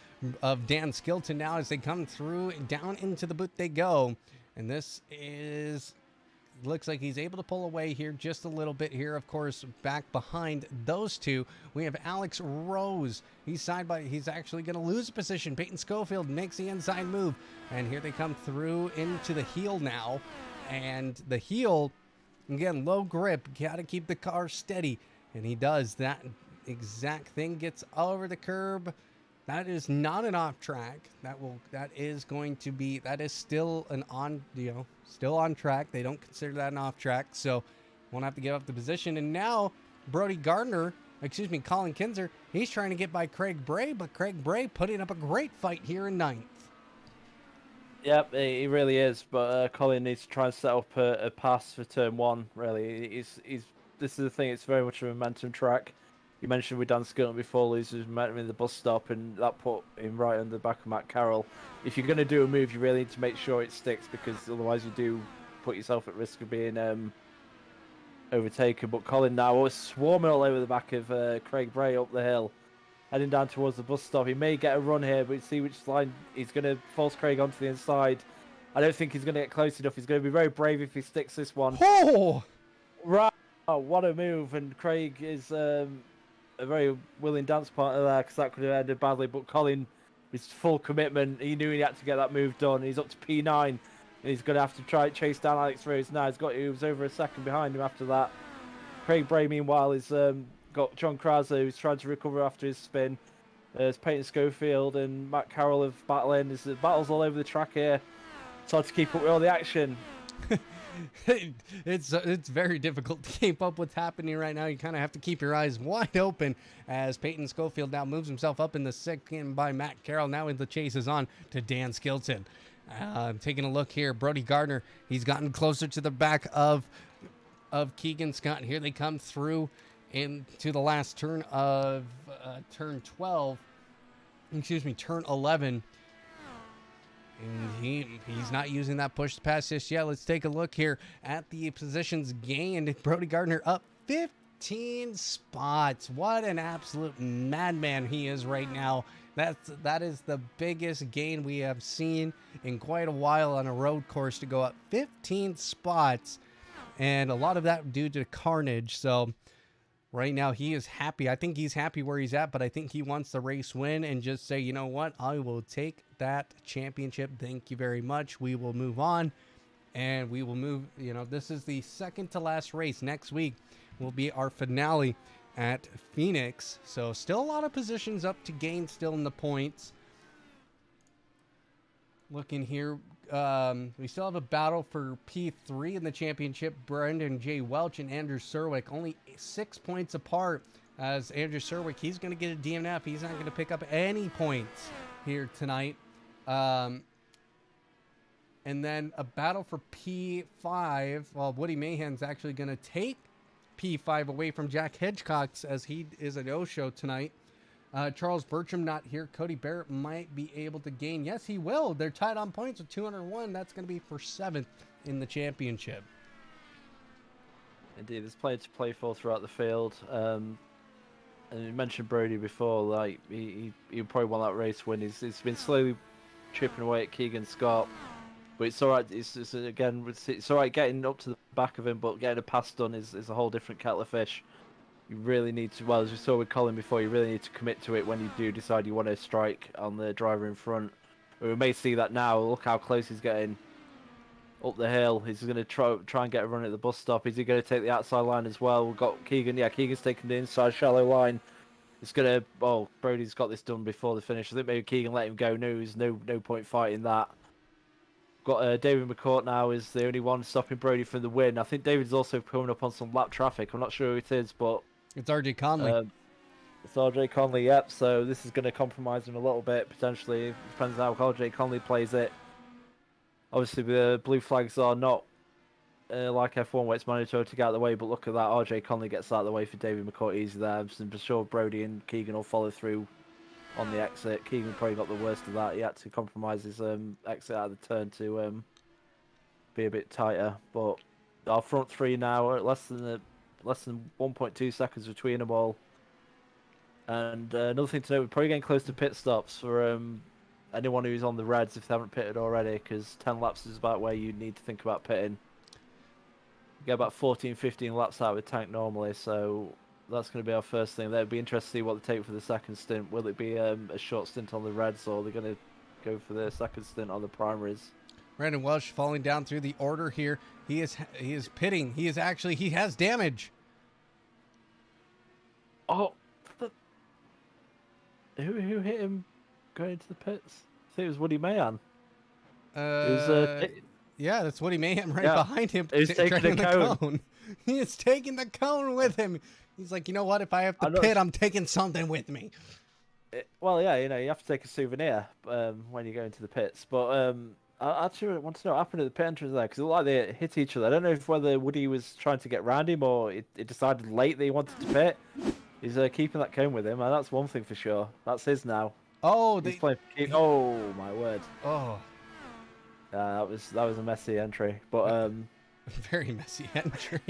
Dan Skilton now as they come through. Down into the boot they go. And this looks like he's able to pull away here just a little bit here. Of course, back behind those two, we have Alex Rose. He's actually going to lose a position. Peyton Schofield makes the inside move. And here they come through into the heel now. And the heel, again, low grip, got to keep the car steady, and he does that exact thing. Gets over the curb. That is not an off track. That is still still on track. They don't consider that an off track, so won't have to give up the position. And now Colin Kinsler, he's trying to get by Craig Bray, but Craig Bray putting up a great fight here in 9th. Yep, he really is, but Colin needs to try and set up a pass for turn 1, really. This is the thing, it's very much a momentum track. You mentioned with Dan Skilton before, loses momentum in the bus stop, and that put him right on the back of Matt Carroll. If you're going to do a move, you really need to make sure it sticks, because otherwise you do put yourself at risk of being overtaken. But Colin now was swarming all over the back of Craig Bray up the hill, heading down towards the bus stop. He may get a run here, but see which line he's going to force Craig onto the inside. I don't think he's going to get close enough. He's going to be very brave if he sticks this one. Oh! Right. Oh, what a move. And Craig is a very willing dance partner there, because that could have ended badly. But Colin, his full commitment, he knew he had to get that move done. He's up to P9, and he's going to have to try chase down Alex Rose now. He was over a second behind him after that. Craig Bray, meanwhile, is got John Krauser, who's trying to recover after his spin. There's Peyton Schofield and Matt Carroll of battling. There's battles all over the track here. It's hard to keep up with all the action. It's very difficult to keep up what's happening right now. You kind of have to keep your eyes wide open as Peyton Schofield now moves himself up in the second by Matt Carroll. Now the chase is on to Dan Skilton. Taking a look here, Brody Gardner, he's gotten closer to the back of Keegan Scott. Here they come through into the last turn of turn 11. And he's not using that push to pass just yet. Let's take a look here at the positions gained. Brody Gardner up 15 spots. What an absolute madman he is right now. That is the biggest gain we have seen in quite a while on a road course, to go up 15 spots. And a lot of that due to carnage. So right now he is happy. I think he's happy where he's at, but I think he wants the race win and just say, you know what, I will take that championship. Thank you very much. We will move on, and we will move. You know, this is the second to last race. Next week will be our finale at Phoenix. So still a lot of positions up to gain still in the points. Looking here, we still have a battle for P3 in the championship. Brendan J. Welch and Andrew Serwick only 6 points apart, as Andrew Serwick, he's going to get a DNF. He's not going to pick up any points here tonight. And then a battle for P5. Well, Woody Mayhen's actually going to take P5 away from Jack Hedgecock's, as he is a no-show tonight. Charles Bertram not here. Cody Barrett might be able to gain. Yes, he will. They're tied on points with 201. That's going to be for 7th in the championship. Indeed, there's plenty to play for throughout the field. And you mentioned Brody before. Like he probably won that race win. He's been slowly chipping away at Keegan Scott, but it's all right. It's all right getting up to the back of him, but getting a pass done is a whole different kettle of fish. You really need to, well, as we saw with Colin before, you really need to commit to it when you do decide you want to strike on the driver in front. We may see that now. Look how close he's getting up the hill. He's going to try and get a run at the bus stop. Is he going to take the outside line as well? We've got Keegan. Yeah, Keegan's taking the inside shallow line. It's going to, oh, Brody's got this done before the finish. I think maybe Keegan let him go. No, there's no point fighting that. Got David McCourt now is the only one stopping Brody from the win. I think David's also coming up on some lap traffic. I'm not sure who it is, but It's RJ Conley. it's RJ Conley, yep. So this is going to compromise him a little bit, potentially. Depends how RJ Conley plays it. Obviously, the blue flags are not like F1 where it's mandatory to get out of the way, but look at that. RJ Conley gets out of the way for David McCourt easy there. I'm sure Brody and Keegan will follow through on the exit. Keegan probably got the worst of that. He had to compromise his exit out of the turn to be a bit tighter. But our front three now are less than 1.2 seconds between them all. And another thing to note, we're probably getting close to pit stops for anyone who's on the reds if they haven't pitted already, because 10 laps is about where you need to think about pitting. You get about 14, 15 laps out with tank normally, so that's going to be our first thing. That'd be interesting to see what they take for the second stint. Will it be a short stint on the reds, or are they going to go for the second stint on the primaries? Brandon Welsh falling down through the order here. He is pitting. He has damage. Oh, who hit him going into the pits? I think it was Woody Mahan. Yeah, that's Woody Mayhem right Yeah. behind him. He's taking the cone. He is taking the cone with him. He's like, you know what? If I have to pit, I'm taking something with me. Well, yeah, you have to take a souvenir when you go into the pits. But I actually want to know what happened at the pit entrance there, because it looked like they hit each other. I don't know if whether Woody was trying to get round him or it decided late that he wanted to pit. He's keeping that cone with him, and that's one thing for sure. That's his now. Oh, He's playing. Oh my word! Oh, that was a messy entry, but very messy entry.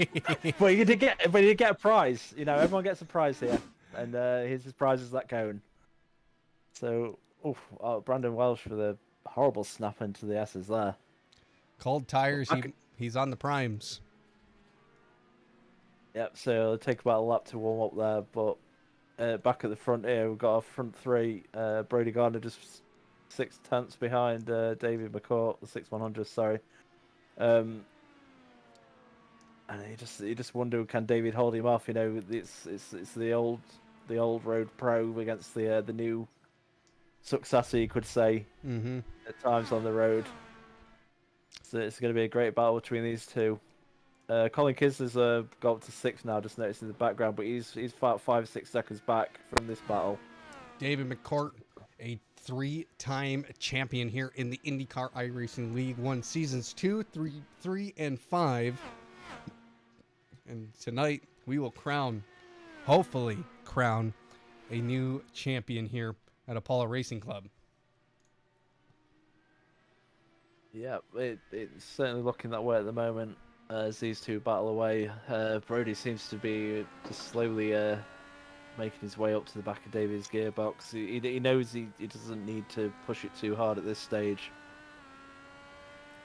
but you did get a prize. Everyone gets a prize here, and his prize is that cone. So, Brandon Welsh for the horrible snap into the S's there. Cold tires. He's on the primes. Yep. So it'll take about a lap to warm up there, but back at the front here, we've got our front three. Brody Gardner just 6/10 behind David McCourt, the 6/100. Sorry. And you just wonder, can David hold him off? It's the old road pro against the new successor, you could say, at times on the road. So it's going to be a great battle between these two. Colin Kisner's got up to 6th now, just noticed in the background, but he's about 5 or 6 seconds back from this battle. David McCourt, a 3-time champion here in the IndyCar iRacing League, won seasons 2, 3, and 5. And tonight we will hopefully crown a new champion here at Apollo Racing Club. Yeah, it's certainly looking that way at the moment as these two battle away. Brody seems to be just slowly making his way up to the back of David's gearbox. He knows he doesn't need to push it too hard at this stage.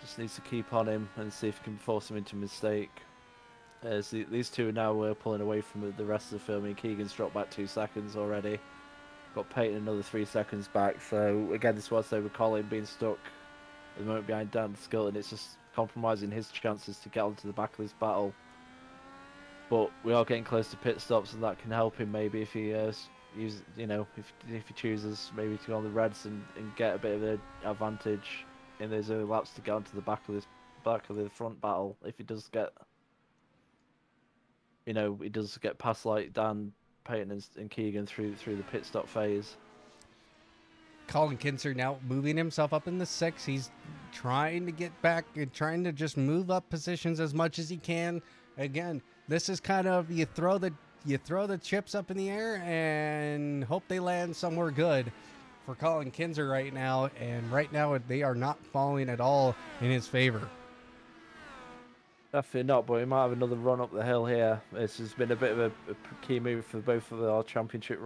Just needs to keep on him and see if he can force him into a mistake. As these two are now pulling away from the rest of the film. I mean, Keegan's dropped back 2 seconds already. Got Peyton another 3 seconds back. So again, this was over Colin being stuck at the moment behind Dan Skilton. It's just compromising his chances to get onto the back of this battle. But we are getting close to pit stops, and that can help him maybe if he if he chooses maybe to go on the reds and get a bit of an advantage in those early laps to get onto the back of the front battle. If he does get, he does get past like Dan, Peyton, and Keegan through the pit stop phase. Colin Kinser now moving himself up in the 6. He's trying to get back and trying to just move up positions as much as he can. Again, this is kind of you throw the chips up in the air and hope they land somewhere good for Colin Kinser right now. And right now they are not falling at all in his favor. Definitely not, but we might have another run up the hill here. This has been a bit of a key move for both of our championship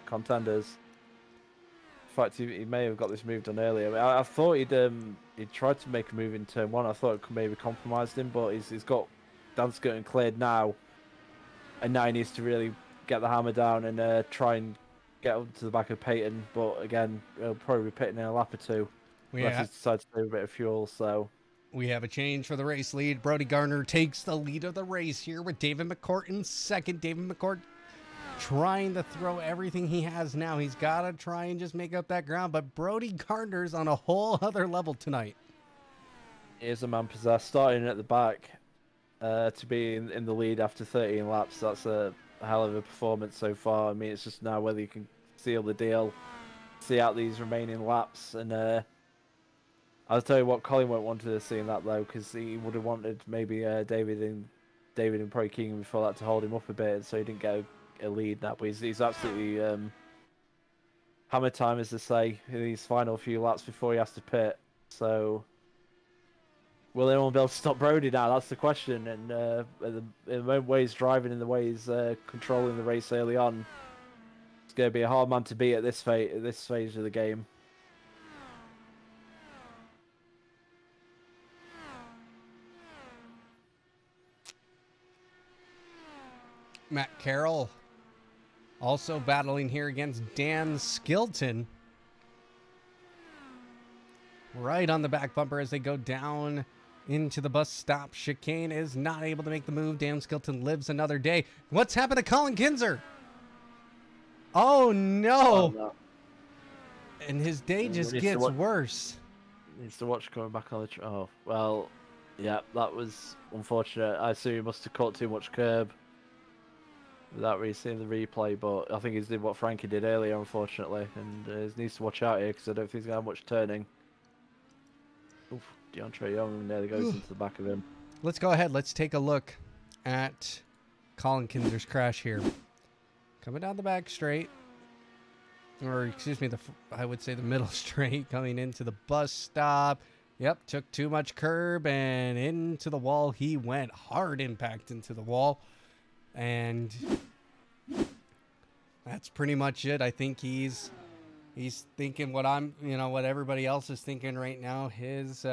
contenders. In fact, he may have got this move done earlier. I thought he'd tried to make a move in turn 1. I thought it could maybe compromised him, but he's got Dan Skirton cleared now, and now he needs to really get the hammer down and try and get up to the back of Peyton. But again, he'll probably be pitting in a lap or two unless he decides to save a bit of fuel. So we have a change for the race lead. Brody Garner takes the lead of the race here with David McCourt in second. David McCourt trying to throw everything he has now. He's got to try and just make up that ground. But Brody Garner's on a whole other level tonight. He is a man possessed, starting at the back to be in the lead after 13 laps. That's a hell of a performance so far. I mean, it's just now whether you can seal the deal, see out these remaining laps. And I'll tell you what, Colin won't want to see in that though, because he would have wanted maybe David and probably Keegan before that to hold him up a bit, so he didn't get a lead now. But he's absolutely hammer time, as they say, in these final few laps before he has to pit. So will anyone be able to stop Brody now? That's the question. And in the way he's driving and the way he's controlling the race early on, it's going to be a hard man to beat at this phase of the game. Matt Carroll also battling here against Dan Skilton. Right on the back bumper as they go down into the bus stop. Chicane is not able to make the move. Dan Skilton lives another day. What's happened to Colin Kinser? Oh no. And his day just gets worse. Needs to watch coming back on the... Oh, well, yeah, that was unfortunate. I assume he must have caught too much curb without really seeing the replay, but I think he's did what Frankie did earlier, unfortunately, and he needs to watch out here because I don't think he's going to have much turning. Oof, DeAndre Young nearly goes into the back of him. Let's go ahead. Let's take a look at Colin Kinser's crash here. Coming down the back straight, or excuse me, I would say the middle straight, coming into the bus stop. Yep, took too much curb and into the wall he went. Hard impact into the wall. And that's pretty much it. I think he's thinking what what everybody else is thinking right now. His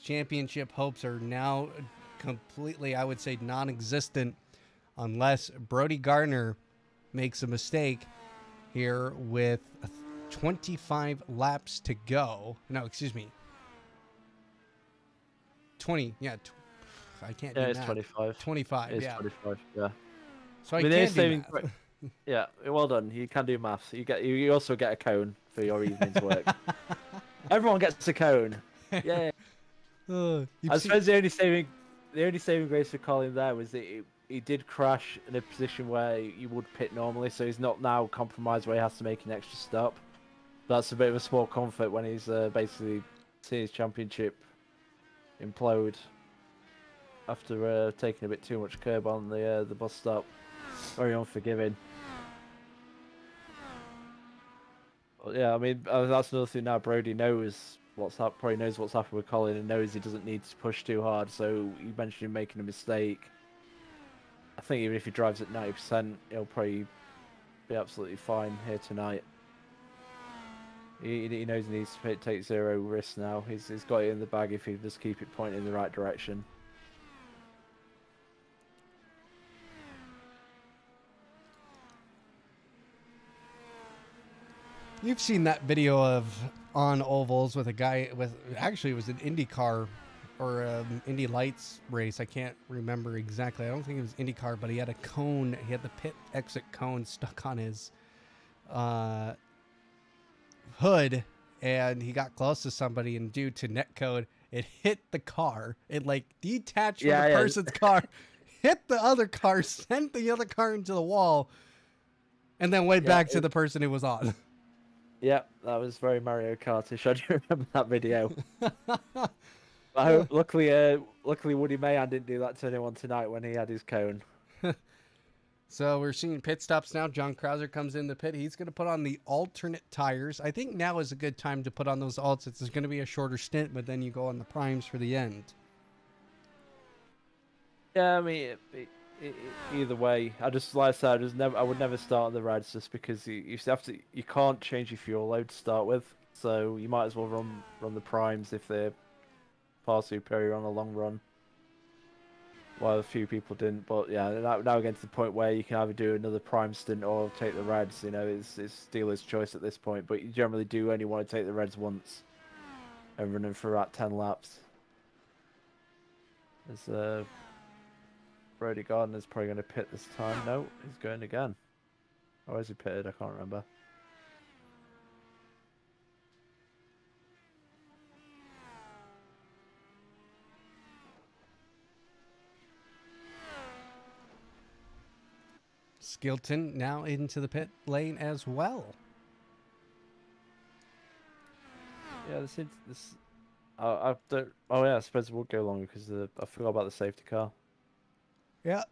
championship hopes are now completely, I would say, non-existent unless Brody Garner makes a mistake here with 25 laps to go. No, excuse me. 20, yeah. I can't do that. It's 25. 25, It's yeah. 25, yeah. So I can do math. Yeah, well done. You can do maths. You also get a cone for your evening's work. Everyone gets a cone. Yeah. I suppose the only saving grace for Colin there was that he did crash in a position where you would pit normally, so he's not now compromised where he has to make an extra stop. That's a bit of a small comfort when he's basically seeing his championship implode after taking a bit too much curb on the bus stop. Very unforgiving. But yeah, I mean that's another thing now. Brody knows probably knows what's happened with Colin and knows he doesn't need to push too hard. So you mentioned him making a mistake. I think even if he drives at 90%, he'll probably be absolutely fine here tonight. He knows he needs to take zero risks now. He's got it in the bag if he just keep it pointing in the right direction. You've seen that video of on ovals with a guy with actually it was an IndyCar or Indy Lights race. I can't remember exactly. I don't think it was IndyCar, but he had a cone. He had the pit exit cone stuck on his hood, and he got close to somebody, and due to netcode, it hit the car. It like detached from the person's car, hit the other car, sent the other car into the wall, and then went back to the person it was on. Yeah, that was very Mario Kartish. I do remember that video. Luckily, Woody Mahan didn't do that to anyone tonight when he had his cone. So we're seeing pit stops now. John Krauser comes in the pit. He's going to put on the alternate tires. I think now is a good time to put on those alts. It's going to be a shorter stint, but then you go on the primes for the end. Yeah, I mean, either way, I would never start on the reds just because you can't change your fuel load to start with. So you might as well run the primes if they're far superior on a long run. Well, a few people didn't, but yeah, now getting to the point where you can either do another prime stint or take the reds. You know, it's dealer's choice at this point. But you generally do only want to take the reds once and run them for about 10 laps. There's Brody Gardner's probably going to pit this time. No, he's going again. Or is he pitted? I can't remember. Skilton now into the pit lane as well. Yeah, this. I don't. Oh yeah, I suppose we'll go longer because I forgot about the safety car. Yeah,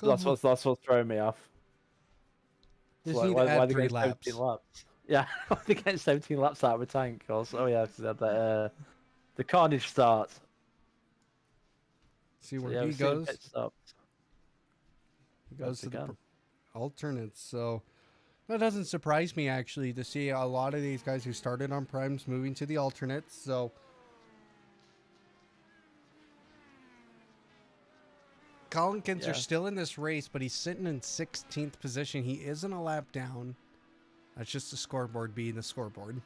That's what's throwing me off. Just need to add 3 laps. 17 laps. Yeah, I think getting 17 laps out of a tank. Also, oh yeah, because that the carnage start. See where he goes. He Goes to the alternates. So that doesn't surprise me actually to see a lot of these guys who started on primes moving to the alternates. So Colin Kinser still in this race, but he's sitting in 16th position. He isn't a lap down. That's just the scoreboard being the scoreboard.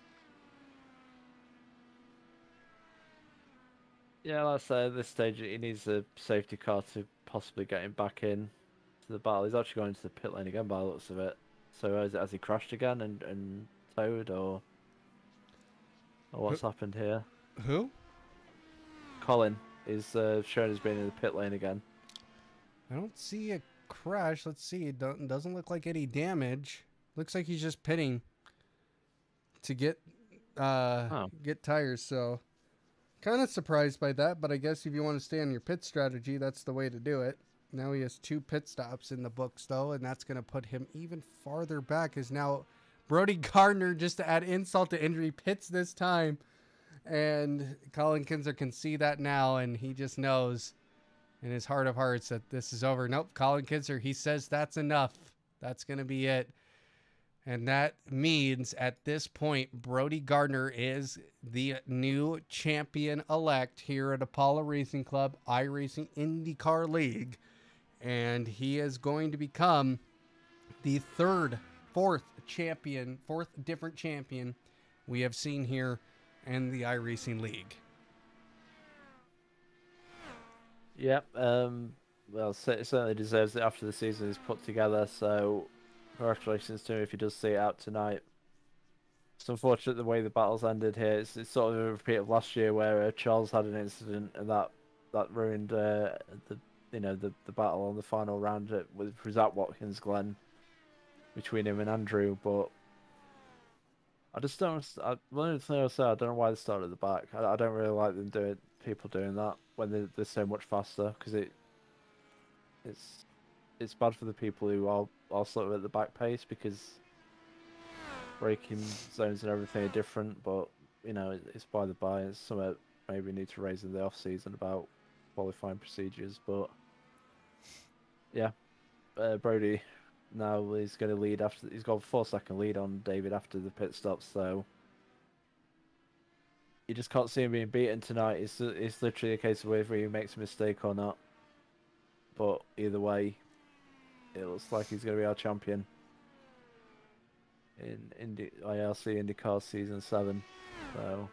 Yeah, like I said, at this stage, he needs a safety car to possibly get him back in to the battle. He's actually going into the pit lane again by the looks of it. So has he crashed again and towed, or what's happened here? Who? Colin is shown as being in the pit lane again. I don't see a crash. Let's see. It doesn't look like any damage. Looks like he's just pitting to get tires. So kind of surprised by that, but I guess if you want to stay on your pit strategy, that's the way to do it. Now he has 2 pit stops in the books, though, and that's going to put him even farther back. Is now Brody Gardner, just to add insult to injury, pits this time. And Colin Kinser can see that now, and he just knows in his heart of hearts that this is over. Nope, Colin Kinser, he says that's enough. That's going to be it. And that means at this point, Brody Gardner is the new champion-elect here at Apollo Racing Club, iRacing IndyCar League. And he is going to become the fourth different champion we have seen here in the iRacing League. Yep. Well, certainly deserves it after the season is put together. So, congratulations to him if he does see it out tonight. It's unfortunate the way the battles ended here. It's sort of a repeat of last year where Charles had an incident and that ruined the battle on the final round. It was at Watkins, Glen, between him and Andrew. But I just don't. One of the things I say, I don't know why they started at the back. I don't really like them people doing that when they're so much faster, because it's bad for the people who are sort of at the back pace, because braking zones and everything are different. But it's by the by. It's something maybe need to raise in the off season about qualifying procedures. But yeah, Brody now is going to lead after he's got a 4-second lead on David after the pit stop. So you just can't see him being beaten tonight. It's literally a case of whether he makes a mistake or not. But either way, it looks like he's going to be our champion. in IRC IndyCar Season 7. So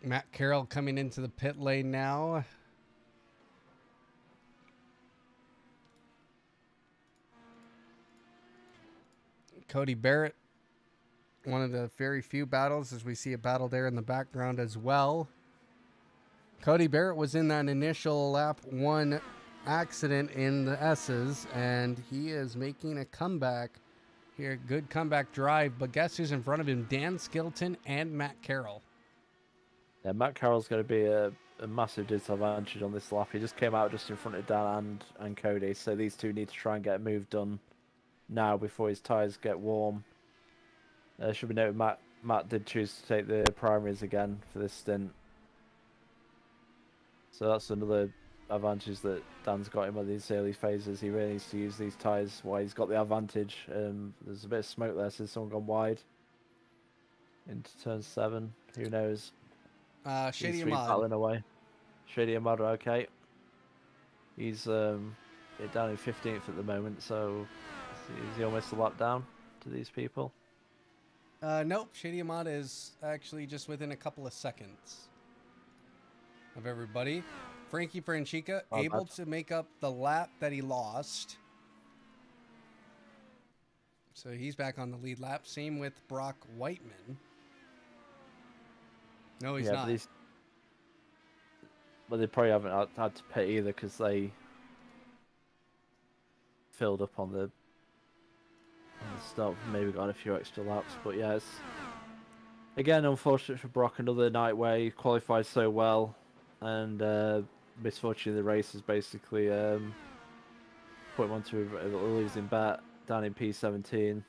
Matt Carroll coming into the pit lane now. Cody Barrett, one of the very few battles, as we see a battle there in the background as well. Cody Barrett was in that initial lap 1 accident in the S's, and he is making a comeback here. Good comeback drive, but guess who's in front of him? Dan Skilton and Matt Carroll. yeah, Matt Carroll's going to be a massive disadvantage on this lap. He just came out just in front of Dan and Cody, so these two need to try and get a move done now before his tyres get warm. Should be noted, Matt did choose to take the primaries again for this stint. So that's another advantage that Dan's got him on these early phases. He really needs to use these tyres while he's got the advantage. There's a bit of smoke there since someone gone wide into turn 7. Who knows? Shady He's Ahmad. battling away. Shady Ahmad, okay. He's down in 15th at the moment, so is he almost a lap down to these people? Nope, Shady Ahmad is actually just within a couple of seconds of everybody. Frankie Franchica able to make up the lap that he lost. So he's back on the lead lap. Same with Brock Whiteman. No, he's not. But they probably haven't had to pit either because they filled up on the start. Maybe got a few extra laps. But yeah, it's again unfortunate for Brock. Another night where he qualified so well, and misfortune in the race has basically put him onto a losing bet down in P17.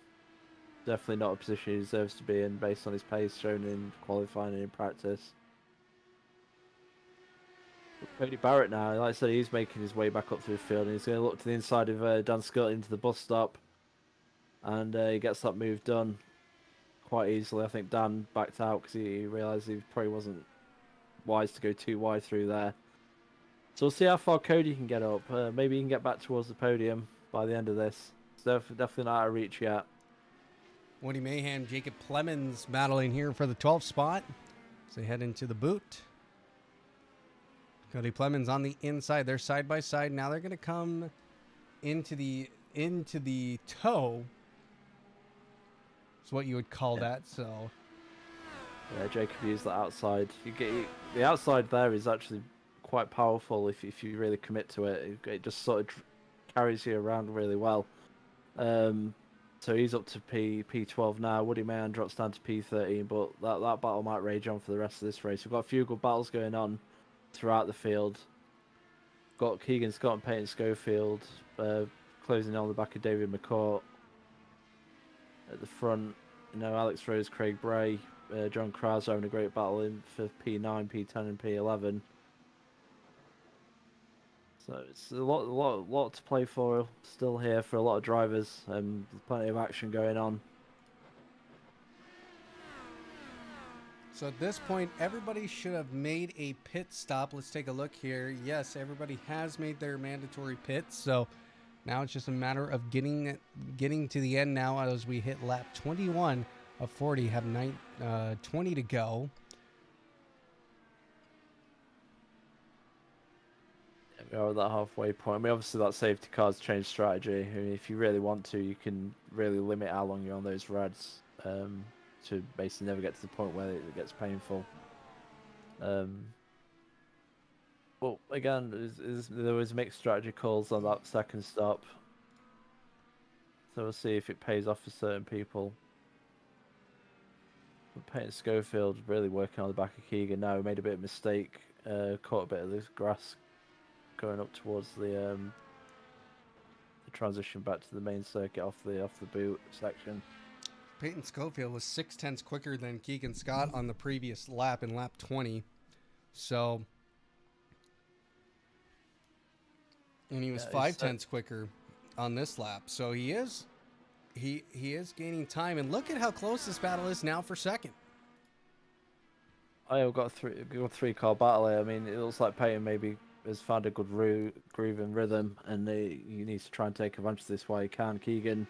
Definitely not a position he deserves to be in based on his pace shown in qualifying and in practice. But Cody Barrett now, like I said, he's making his way back up through the field, and he's going to look to the inside of Dan Scott into the bus stop, and he gets that move done quite easily. I think Dan backed out because he realised he probably wasn't wise to go too wide through there. So we'll see how far Cody can get up. Maybe he can get back towards the podium by the end of this. It's definitely not out of reach yet. Woody Mayhem, Jacob Clemens battling here for the 12th spot. So they head into the boot. Cody Clemens on the inside. They're side by side. Now they're going to come into the toe. Is what you would call that. So yeah, Jacob used that outside. The outside there is actually quite powerful if you really commit to it. It just sort of carries you around really well. So he's up to P12 now. Woody Mahan drops down to P13, but that battle might rage on for the rest of this race. We've got a few good battles going on throughout the field. Got Keegan Scott and Peyton Schofield closing on the back of David McCourt. At the front, Alex Rose, Craig Bray, John Krause having a great battle in for P9, P10, and P11. So it's a lot to play for still here for a lot of drivers. There's plenty of action going on. So at this point, everybody should have made a pit stop. Let's take a look here. Yes, everybody has made their mandatory pits. So now it's just a matter of getting to the end now as we hit lap 21 of 40. Have 20 to go. We are at that halfway point. I mean, obviously that safety car's changed strategy. I mean, if you really want to, you can really limit how long you're on those reds to basically never get to the point where it gets painful. But again, there was mixed strategy calls on that second stop. So we'll see if it pays off for certain people. But Peyton Schofield really working on the back of Keegan now. He made a bit of a mistake, caught a bit of this grass going up towards the transition back to the main circuit off the boot section. Peyton Schofield was 6/10 quicker than Keegan Scott on the previous lap in lap 20. So, and he was 5/10 quicker on this lap. So he is gaining time. And look at how close this battle is now for second. I've got a three car battle here. I mean, it looks like Peyton maybe has found a good groove and rhythm, and he needs to try and take advantage of this while he can. Keegan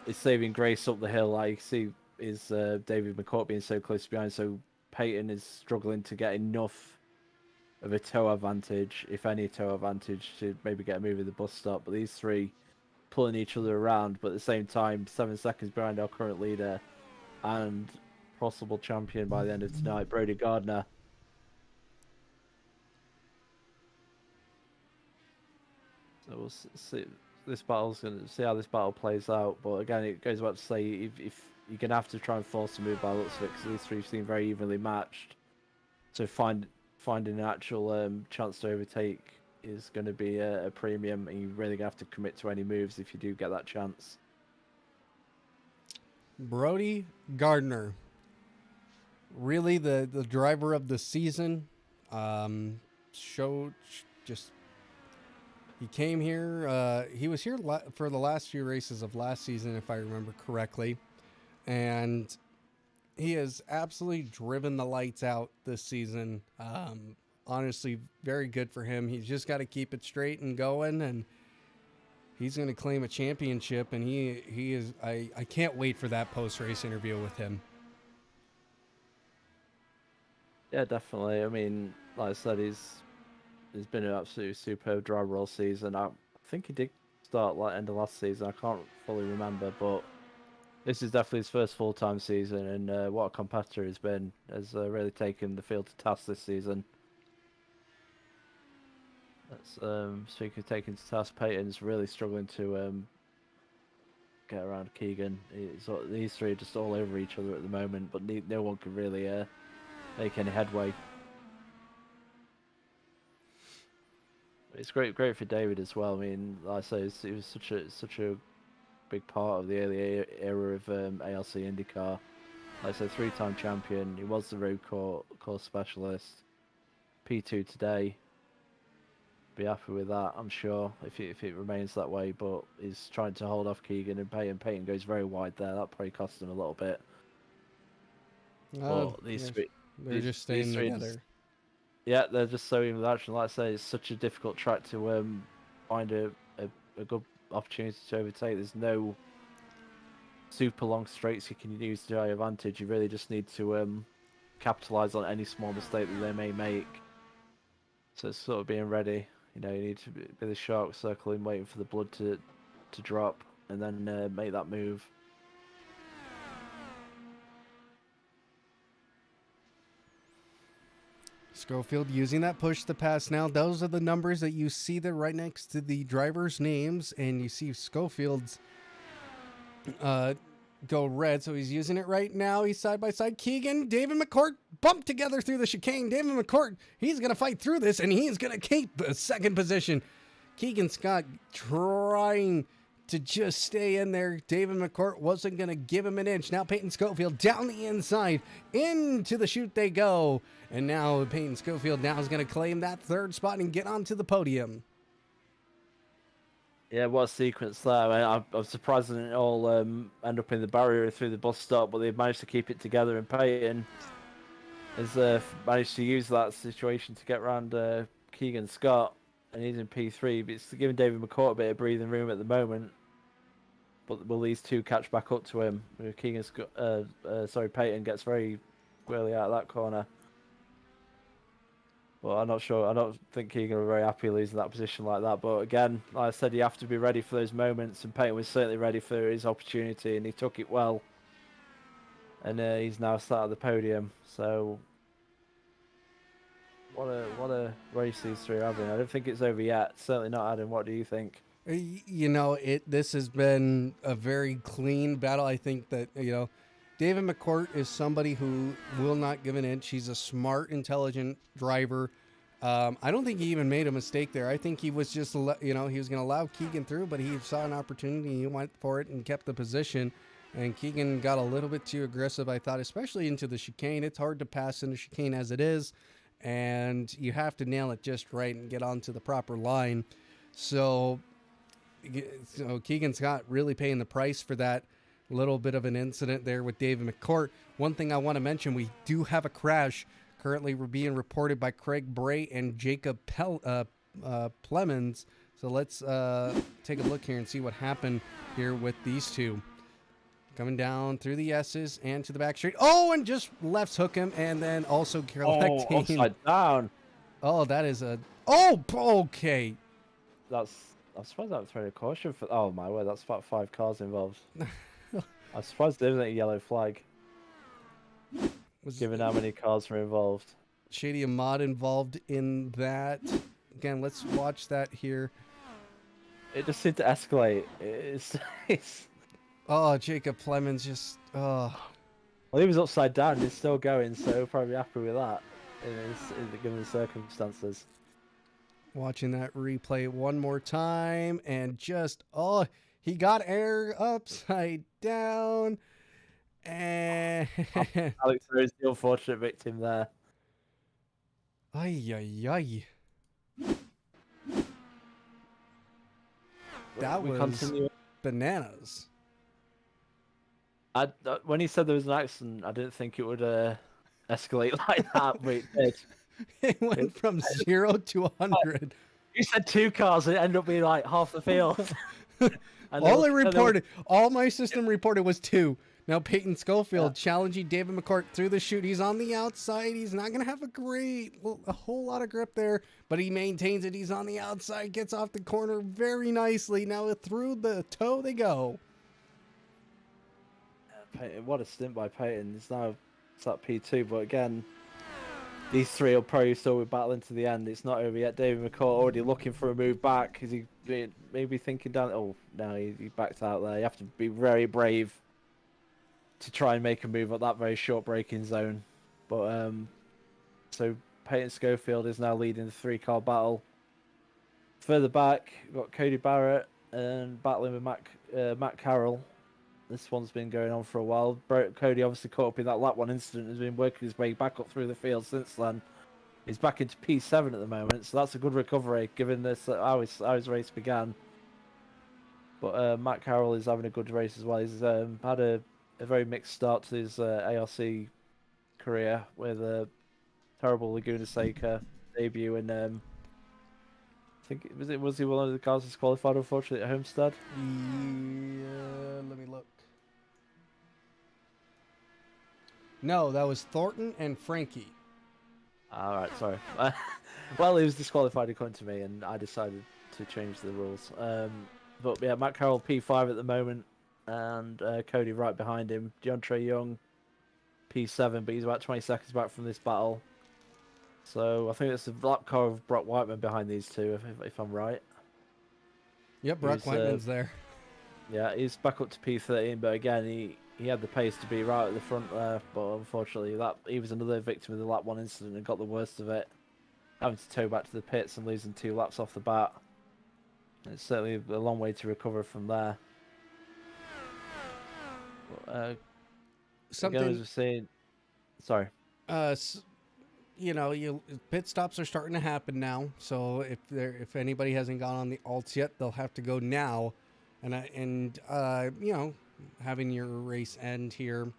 is saving grace up the hill. I see is David McCourt being so close behind, so Peyton is struggling to get enough of a toe advantage, if any toe advantage, to maybe get a move at the bus stop. But these three pulling each other around, but at the same time, 7 seconds behind our current leader and possible champion by the end of tonight, Brody Gardner. So we'll see. This battle's going to see how this battle plays out. But again, it goes back to say if you're going to have to try and force a move by the looks of it, because these three seem very evenly matched. So finding an actual chance to overtake is going to be a premium, and you're really going to have to commit to any moves if you do get that chance. Brody Gardner, really the driver of the season. Showed just. He came here, he was here for the last few races of last season, if I remember correctly. And he has absolutely driven the lights out this season. Honestly, very good for him. He's just got to keep it straight and going, and he's going to claim a championship. And he is, I can't wait for that post-race interview with him. Yeah, definitely. I mean, like I said, he's been an absolutely superb driver all season. I think he did start like end of last season. I can't fully remember, but this is definitely his first full-time season, and what a competitor he's been. Has really taken the field to task this season. That's speaking of taking to task, Peyton's really struggling to get around Keegan. These three are just all over each other at the moment, but no one can really make any headway. It's great for David as well. I mean, like I say, he was such a big part of the early era of ALC IndyCar. Like I said, 3-time champion. He was the road course specialist. P2 today. Be happy with that, I'm sure, if it remains that way. But he's trying to hold off Keegan and Peyton. Peyton goes very wide there. That probably cost him a little bit. But they're just staying together. Yeah, they're just so even with action. Like I say, it's such a difficult track to find a good opportunity to overtake. There's no super long straights you can use to your advantage. You really just need to capitalise on any small mistake that they may make. So it's sort of being ready. You know, you need to be the shark circling, waiting for the blood to drop, and then make that move. Schofield using that push to pass now. Those are the numbers that you see there right next to the drivers' names, and you see Schofield's go red, so he's using it right now. He's side by side. Keegan, David McCourt bumped together through the chicane. David McCourt, he's going to fight through this, and he's going to keep the second position. Keegan Scott trying to just stay in there. David McCourt wasn't going to give him an inch. Now Peyton Schofield down the inside. Into the chute they go. And now Peyton Schofield now is going to claim that third spot and get onto the podium. Yeah, what a sequence there. I was surprised they didn't all end up in the barrier through the bus stop, but they've managed to keep it together. And Peyton has managed to use that situation to get around Keegan Scott. And he's in P3, but it's giving David McCourt a bit of breathing room at the moment. But will these two catch back up to him? Peyton gets very squarely out of that corner. Well, I'm not sure. I don't think Keegan will be very happy losing that position like that. But again, like I said, you have to be ready for those moments, and Peyton was certainly ready for his opportunity, and he took it well. And he's now sat at the podium. So, what a race these three are having. I don't think it's over yet. Certainly not, Adam. What do you think? You know, this has been a very clean battle. I think that, David McCourt is somebody who will not give an inch. He's a smart, intelligent driver. I don't think he even made a mistake there. I think he was just, he was going to allow Keegan through, but he saw an opportunity. He went for it and kept the position. And Keegan got a little bit too aggressive, I thought, especially into the chicane. It's hard to pass in the chicane as it is, and you have to nail it just right and get onto the proper line. So Keegan Scott really paying the price for that little bit of an incident there with David McCourt. One thing I want to mention, we do have a crash currently being reported by Craig Bray and Jacob Plemons. So let's take a look here and see what happened here with these two. Coming down through the S's and to the back straight. Oh, and just left hook him, and then also collecting. Upside down. Oh, that is a... Oh, okay. I suppose that was a caution for... Oh, my word, that's about 5 cars involved. I'm surprised there isn't a yellow flag. Given how many cars were involved. Shady Ahmad involved in that. Again, let's watch that here. It just seemed to escalate. It's... Oh, Jacob Plemons just... Oh. Well, he was upside down. He's still going, so probably happy with that. Given the circumstances. Watching that replay one more time, and just... Oh, he got air upside down. And... Alex is the unfortunate victim there. Ay, ay, ay. That was continue. bananas. When he said there was an accident, I didn't think it would escalate like that, but it did. It went from 0 to 100. You said 2 cars, and it ended up being like half the field. All my system reported was 2. Now Peyton Schofield challenging David McCourt through the chute. He's on the outside. He's not going to have a whole lot of grip there, but he maintains it. He's on the outside, gets off the corner very nicely. Now through the toe they go. What a stint by Peyton. It's at P2, but again, these 3 will probably still be battling to the end. It's not over yet. David McCourt already looking for a move back. Is he maybe thinking down? Oh, no, he backed out there. You have to be very brave to try and make a move at that very short braking zone. But so Peyton Schofield is now leading the 3-car battle. Further back, we've got Cody Barrett and battling with Matt Carroll. This one's been going on for a while. Cody obviously caught up in that lap 1 incident, has been working his way back up through the field since then. He's back into P7 at the moment, so that's a good recovery given this how his race began. But Matt Carroll is having a good race as well. He's had a very mixed start to his ARC career with a terrible Laguna Seca debut, and I think was he one of the cars disqualified unfortunately at Homestead? Yeah, let me look. No, that was Thornton and Frankie. All right, sorry. Well, he was disqualified according to me, and I decided to change the rules. But yeah, Matt Carroll P5 at the moment, and Cody right behind him. DeAndre Young P7, but he's about 20 seconds back from this battle. So I think it's the lap car of Brock Whiteman behind these two, if I'm right. Yep, Brock Whiteman's there. Yeah, he's back up to P13, but again, he had the pace to be right at the front there, but unfortunately he was another victim of the lap 1 incident and got the worst of it, having to tow back to the pits and losing 2 laps off the bat. It's certainly a long way to recover from there. But, something again, as we're saying, sorry. Pit stops are starting to happen now. So if anybody hasn't gone on the alts yet, they'll have to go now, and having your race end here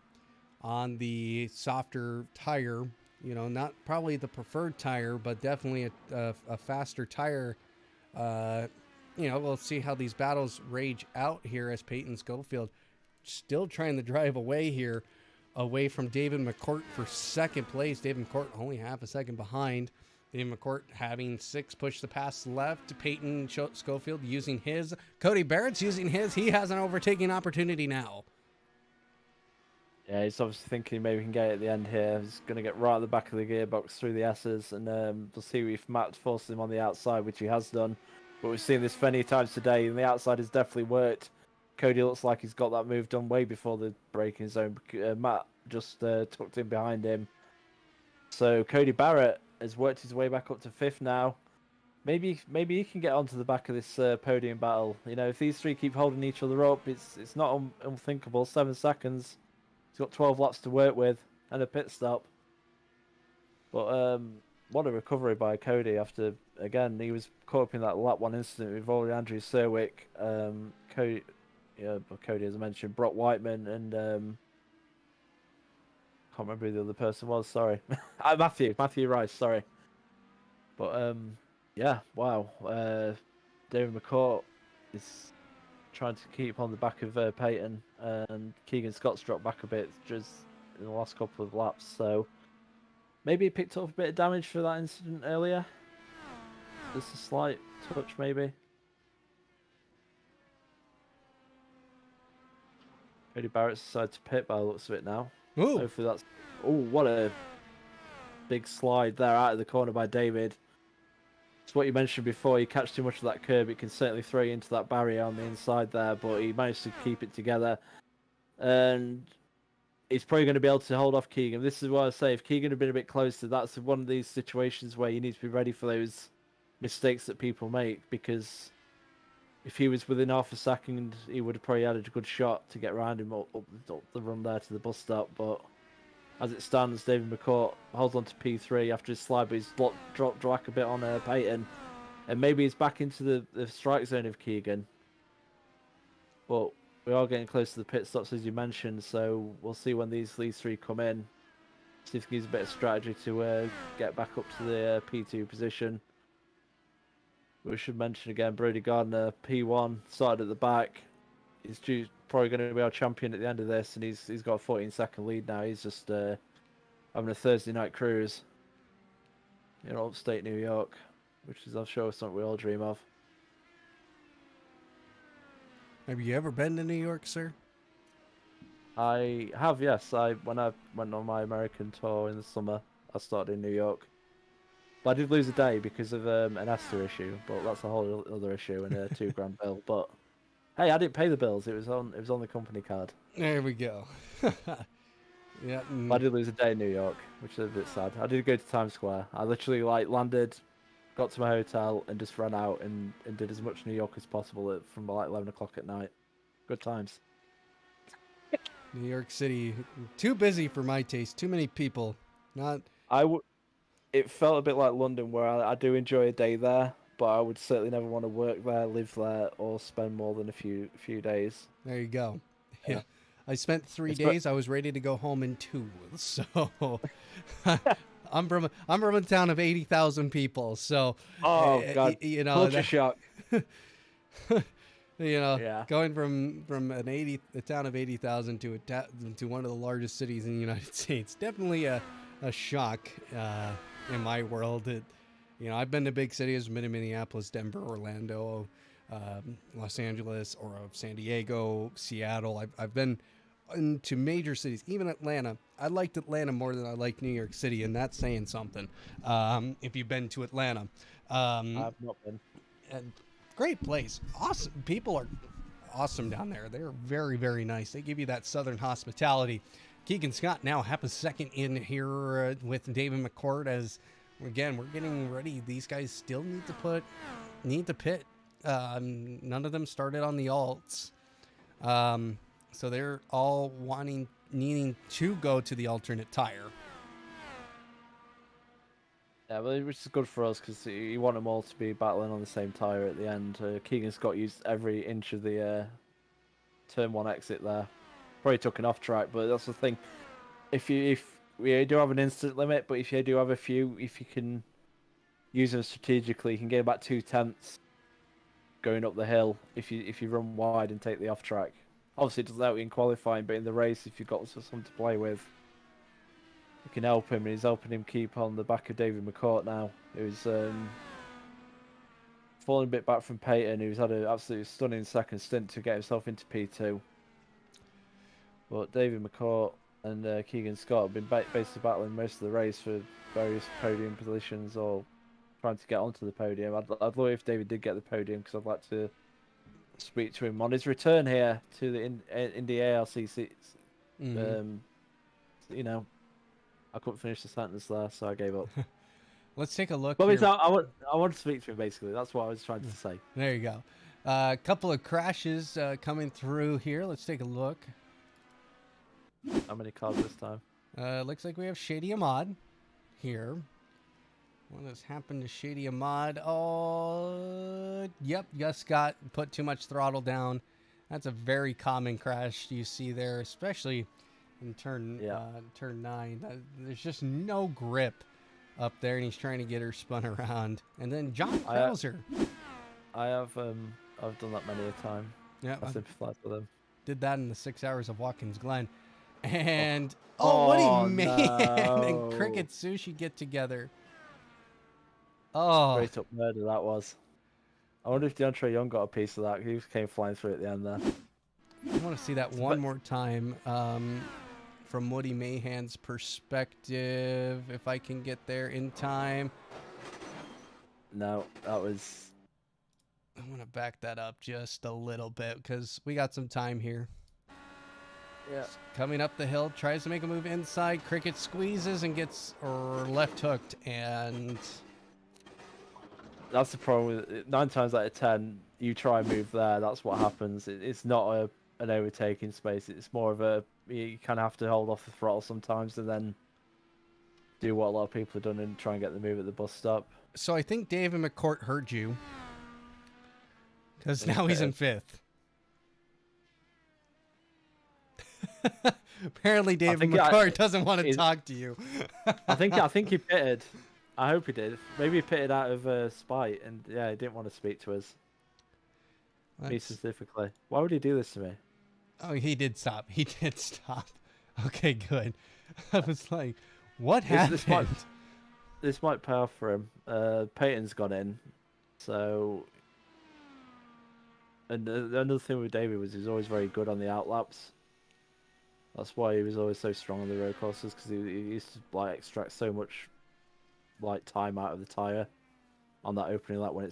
on the softer tire, not probably the preferred tire, but definitely a faster tire. We'll see how these battles rage out here as Peyton Schofield still trying to drive away from David McCourt for second place. David McCourt only half a second behind. David McCourt having 6 push the pass left. Peyton Schofield using his. Cody Barrett's using his. He has an overtaking opportunity now. Yeah, he's obviously thinking maybe he can get it at the end here. He's going to get right at the back of the gearbox through the S's, and we'll see if Matt forces him on the outside, which he has done. But we've seen this many times today, and the outside has definitely worked. Cody looks like he's got that move done way before the braking zone. Matt just tucked in behind him. So Cody Barrett has worked his way back up to 5th now. Maybe he can get onto the back of this podium battle. If these 3 keep holding each other up, it's not unthinkable. 7 seconds. He's got 12 laps to work with and a pit stop. But what a recovery by Cody after, again, he was caught up in that lap 1 incident with Andrew Serwick, Cody, as I mentioned, Brock Whiteman, and Can't remember who the other person was. Sorry, Matthew Rice. Sorry, but yeah, wow. David McCourt is trying to keep on the back of Peyton, and Keegan Scott's dropped back a bit just in the last couple of laps. So maybe he picked up a bit of damage for that incident earlier. Just a slight touch, maybe. Cody Barrett's decided to pit by the looks of it now. Ooh. Hopefully that's... Oh, what a big slide there out of the corner by David. It's what you mentioned before. You catch too much of that curb, it can certainly throw you into that barrier on the inside there, but he managed to keep it together. And he's probably going to be able to hold off Keegan. This is what I say. If Keegan had been a bit closer, that's one of these situations where you need to be ready for those mistakes that people make, because if he was within half a second, he would have probably had a good shot to get around him up the run there to the bus stop. But as it stands, David McCourt holds on to P3 after his slide, but he's dropped back a bit on Peyton. And maybe he's back into the strike zone of Keegan. But we are getting close to the pit stops, as you mentioned, so we'll see when these three come in. See if he gives a bit of strategy to get back up to the P2 position. We should mention again, Brody Gardner, P1, started at the back. He's probably going to be our champion at the end of this, and he's got a 14-second lead now. He's just having a Thursday night cruise in upstate New York, which is, I'm sure, something we all dream of. Have you ever been to New York, sir? I have, yes. When I went on my American tour in the summer, I started in New York. But I did lose a day because of an ESTA issue, but that's a whole other issue and a $2,000 bill. But hey, I didn't pay the bills. It was on the company card. There we go. Yeah. But I did lose a day in New York, which is a bit sad. I did go to Times Square. I literally landed, got to my hotel, and just ran out and did as much New York as possible from 11 o'clock at night. Good times. New York City, too busy for my taste. Too many people. It felt a bit like London, where I do enjoy a day there, but I would certainly never want to work there, live there, or spend more than a few days. There you go. Yeah. I spent 3 It's days. I was ready to go home in 2. So I'm from a town of 80,000 people. So God, you know, culture shock. You know, Yeah. going from a town of 80,000 to one of the largest cities in the United States, definitely a shock in my world. You know, I've been to big cities. I've been to Minneapolis, Denver, Orlando, Los Angeles, or San Diego, Seattle. I've been into major cities, even Atlanta. I liked Atlanta more than I liked New York City, and that's saying something. If you've been to Atlanta, I've not been. and great place. Awesome. People are awesome down there. They're very, very nice. They give you that Southern hospitality. Keegan Scott now half a second in here with David McCourt, as again, we're getting ready. These guys still need to pit. None of them started on the alts. So they're all needing to go to the alternate tire. Yeah, well, which is good for us because you want them all to be battling on the same tyre at the end. Keegan Scott used every inch of the turn 1 exit there. Probably took an off track, but that's the thing. If we do have an instant limit, but if you do have a few, if you can use them strategically, you can get about 2/10 going up the hill if you run wide and take the off track. Obviously, it doesn't help you in qualifying, but in the race, if you've got something to play with, you can help him, and he's helping him keep on the back of David McCourt now, who's falling a bit back from Peyton, who's had an absolutely stunning second stint to get himself into P2. But David McCourt and Keegan Scott have been basically battling most of the race for various podium positions or trying to get onto the podium. I'd love if David did get the podium, because I'd like to speak to him on his return here to the Indy ARCC. You know, I couldn't finish the sentence there, so I gave up. Let's take a look. But here. I want to speak to him, basically. That's what I was trying to say. There you go. A couple of crashes coming through here. Let's take a look. How many cars this time? Looks like we have Shady Ahmad here. What has happened to Shady Ahmad? Oh, yep, Gus got put too much throttle down. That's a very common crash you see there, especially in turn Yeah. turn 9. There's just no grip up there, and he's trying to get her spun around. And then John Krauser. I've done that many a time. Yeah, I I sympathise with him. did that in the 6 hours of Watkins Glen. And Oh, what a man! no. And Cricket Sushi get together. Oh, Straight up murder that was. I wonder if DeAndre Young got a piece of that. He came flying through at the end there. I want to see that one more time from Woody Mahan's perspective, if I can get there in time. No, that was. I want to back that up just a little bit because we got some time here. Yeah. Coming up the hill, tries to make a move inside. Cricket squeezes and gets left hooked, and That's the problem with it. 9 times out of 10, you try and move there, that's what happens. It's not an overtaking space. It's more of you kind of have to hold off the throttle sometimes and then do what a lot of people have done and try and get the move at the bus stop. so I think David McCourt heard you because now he's in 5th. Apparently, David McCourt doesn't want to talk to you. I think he pitted. I hope he did. Maybe he pitted out of spite, and yeah, he didn't want to speak to us. Me specifically. Why would he do this to me? Oh, he did stop. He did stop. Okay, good. I was like, what happened? This might pay off for him. Peyton's gone in, so. And another thing with David was he was always very good on the outlaps. That's why he was always so strong on the road courses, because he used to like extract so much like time out of the tire on that opening lap when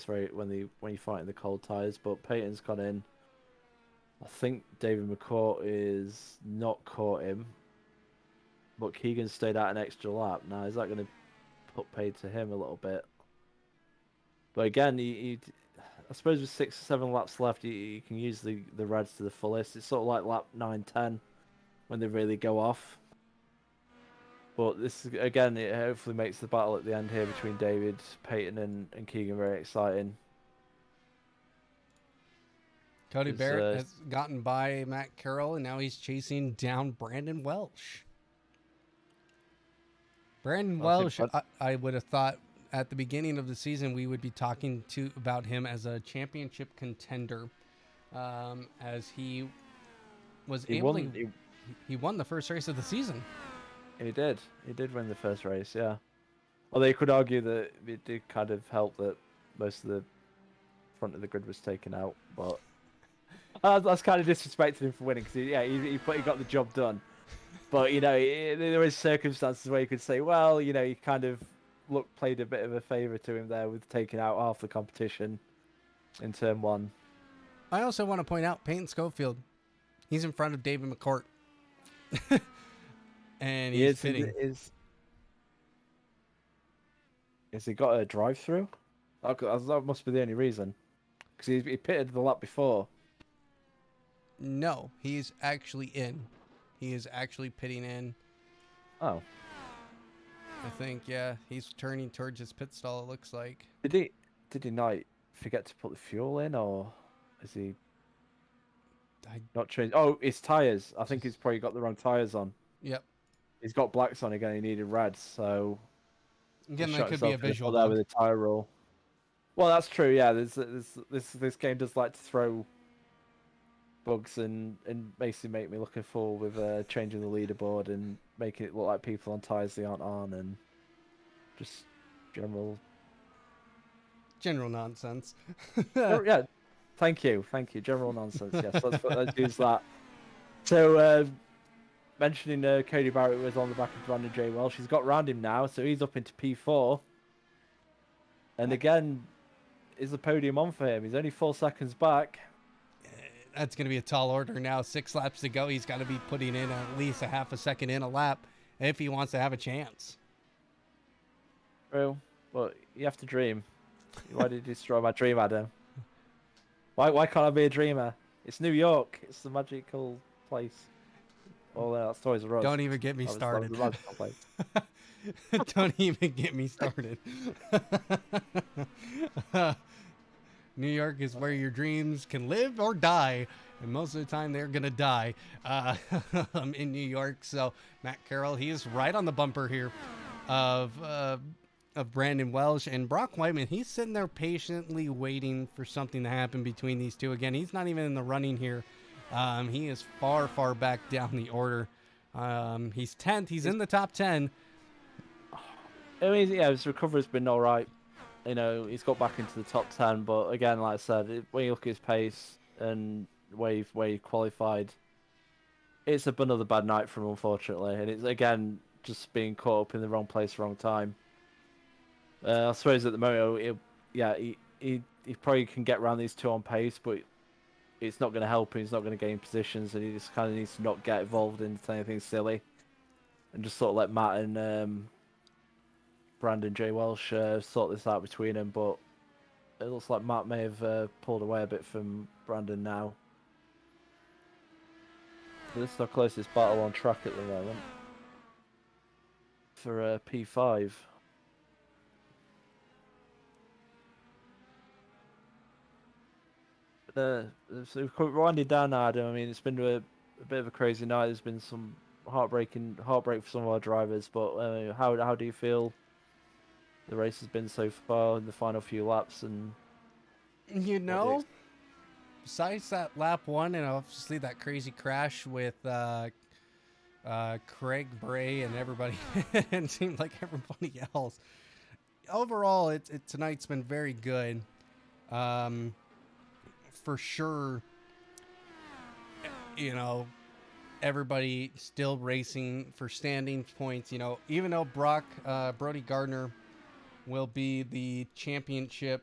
you fight in the cold tires. But Peyton's gone in. I think David McCourt is not caught him, but Keegan stayed out an extra lap. Now is that going to put paid to him a little bit? But again, I suppose with 6 or 7 laps left, you can use the reds to the fullest. It's sort of like lap 9, 10 when they really go off. But this again, it hopefully makes the battle at the end here between David, Peyton, and Keegan very exciting. Cody Barrett has gotten by Matt Carroll, and now he's chasing down Brandon Welsh. Brandon Welsh, I would have thought at the beginning of the season we would be talking about him as a championship contender, as he was he won the first race of the season. He did. He did win the first race, yeah. Although you could argue that it did kind of help that most of the front of the grid was taken out, but that's kind of disrespecting him for winning because he got the job done. But there is circumstances where you could say, well, he kind of played a bit of a favour to him there with taking out half the competition in turn 1. I also want to point out Peyton Schofield. He's in front of David McCourt. And he's fitting. Has he got a drive-through? That must be the only reason. Because he pitted the lap before. No, he's actually in. He is actually pitting in. Oh. I think, yeah. He's turning towards his pit stall, it looks like. Did he not forget to put the fuel in, or is he not changed? Oh, it's tyres. I think he's probably got the wrong tyres on. Yep. He's got blacks on again. He needed reds, so again that could be a visual there with a tire roll. Well, that's true. Yeah, this game does like to throw bugs and basically make me look a fool with changing the leaderboard and making it look like people on tires they aren't on, and just general nonsense. Yeah, thank you. General nonsense. Yes, let's use that. So. Mentioning Cody Barrett was on the back of Brandon J. Welsh. He's got round him now, so he's up into P4. And again, is the podium on for him? He's only 4 seconds back. That's going to be a tall order now. 6 laps to go. He's got to be putting in at least a half a second in a lap if he wants to have a chance. True, but you have to dream. Why did you destroy my dream, Adam? Why can't I be a dreamer? It's New York. It's the magical place. Oh, that's Toys R Us. Don't even get me started. Don't even get me started. New York is where your dreams can live or die, and most of the time they're gonna die in New York. So Matt Carroll, he is right on the bumper here of Brandon Welsh and Brock Whiteman. He's sitting there patiently waiting for something to happen between these two. Again, he's not even in the running here. He is far back down the order. He's 10th. He's in the top 10. I mean, yeah, his recovery's been all right. You know, he's got back into the top 10, but again, like I said, when you look at his pace and where he qualified, it's another bad night for him, unfortunately. And it's, again, just being caught up in the wrong place, wrong time. I suppose at the moment, he probably can get around these two on pace, but it's not going to help him. He's not going to gain positions, and he just kind of needs to not get involved in anything silly, and just sort of let Matt and Brandon J. Welsh sort this out between them. But it looks like Matt may have pulled away a bit from Brandon now. This is our closest battle on track at the moment for P5. So we're winding down now, Adam. I mean, it's been a bit of a crazy night. There's been some heartbreak for some of our drivers. But how do you feel the race has been so far in the final few laps? And besides that lap 1 and obviously that crazy crash with Craig Bray and everybody, and it seemed like everybody else. Overall, tonight's been very good. For sure, everybody still racing for standing points. Even though Brody Gardner will be the championship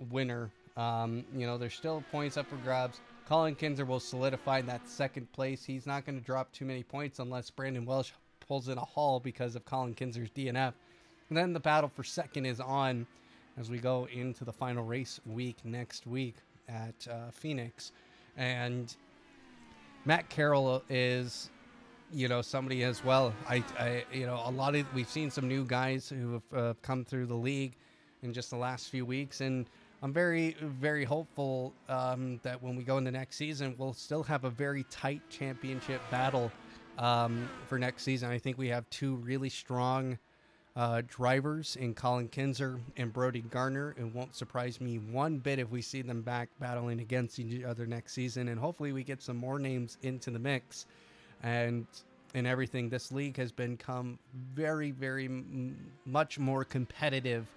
winner, there's still points up for grabs. Colin Kinser will solidify that second place. He's not going to drop too many points unless Brandon Welsh pulls in a haul because of Colin Kinser's DNF. And then the battle for second is on as we go into the final race week next week at Phoenix. And Matt Carroll is somebody as well. We've seen some new guys who have come through the league in just the last few weeks, and I'm very, very hopeful that when we go into next season, we'll still have a very tight championship battle for next season. I think we have two really strong drivers in Colin Kinser and Brody Gardner. It won't surprise me one bit if we see them back battling against each other next season, and hopefully we get some more names into the mix. And everything, this league has become very, very much more competitive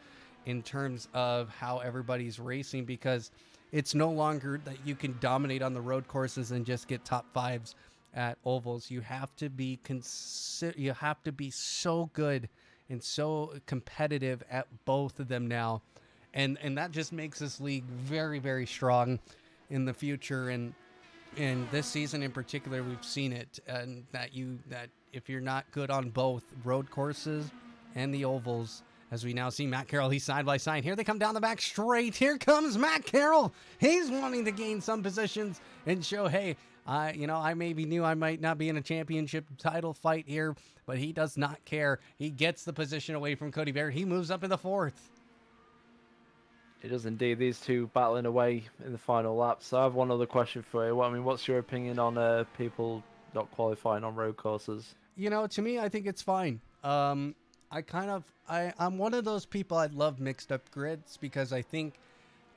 in terms of how everybody's racing, because it's no longer that you can dominate on the road courses and just get top fives at ovals. You have to be so good and so competitive at both of them now, and that just makes this league very, very strong in the future. And this season in particular, we've seen it, and that if you're not good on both road courses and the ovals, as we now see Matt Carroll, he's side by side. Here they come down the back straight. Here comes Matt Carroll. He's wanting to gain some positions and show, hey, I maybe knew I might not be in a championship title fight here, but he does not care. He gets the position away from Cody Barrett. He moves up in the 4th. It does indeed. These two battling away in the final lap. So I have one other question for you. What's your opinion on people not qualifying on road courses? To me, I think it's fine. I'm one of those people. I love mixed up grids because I think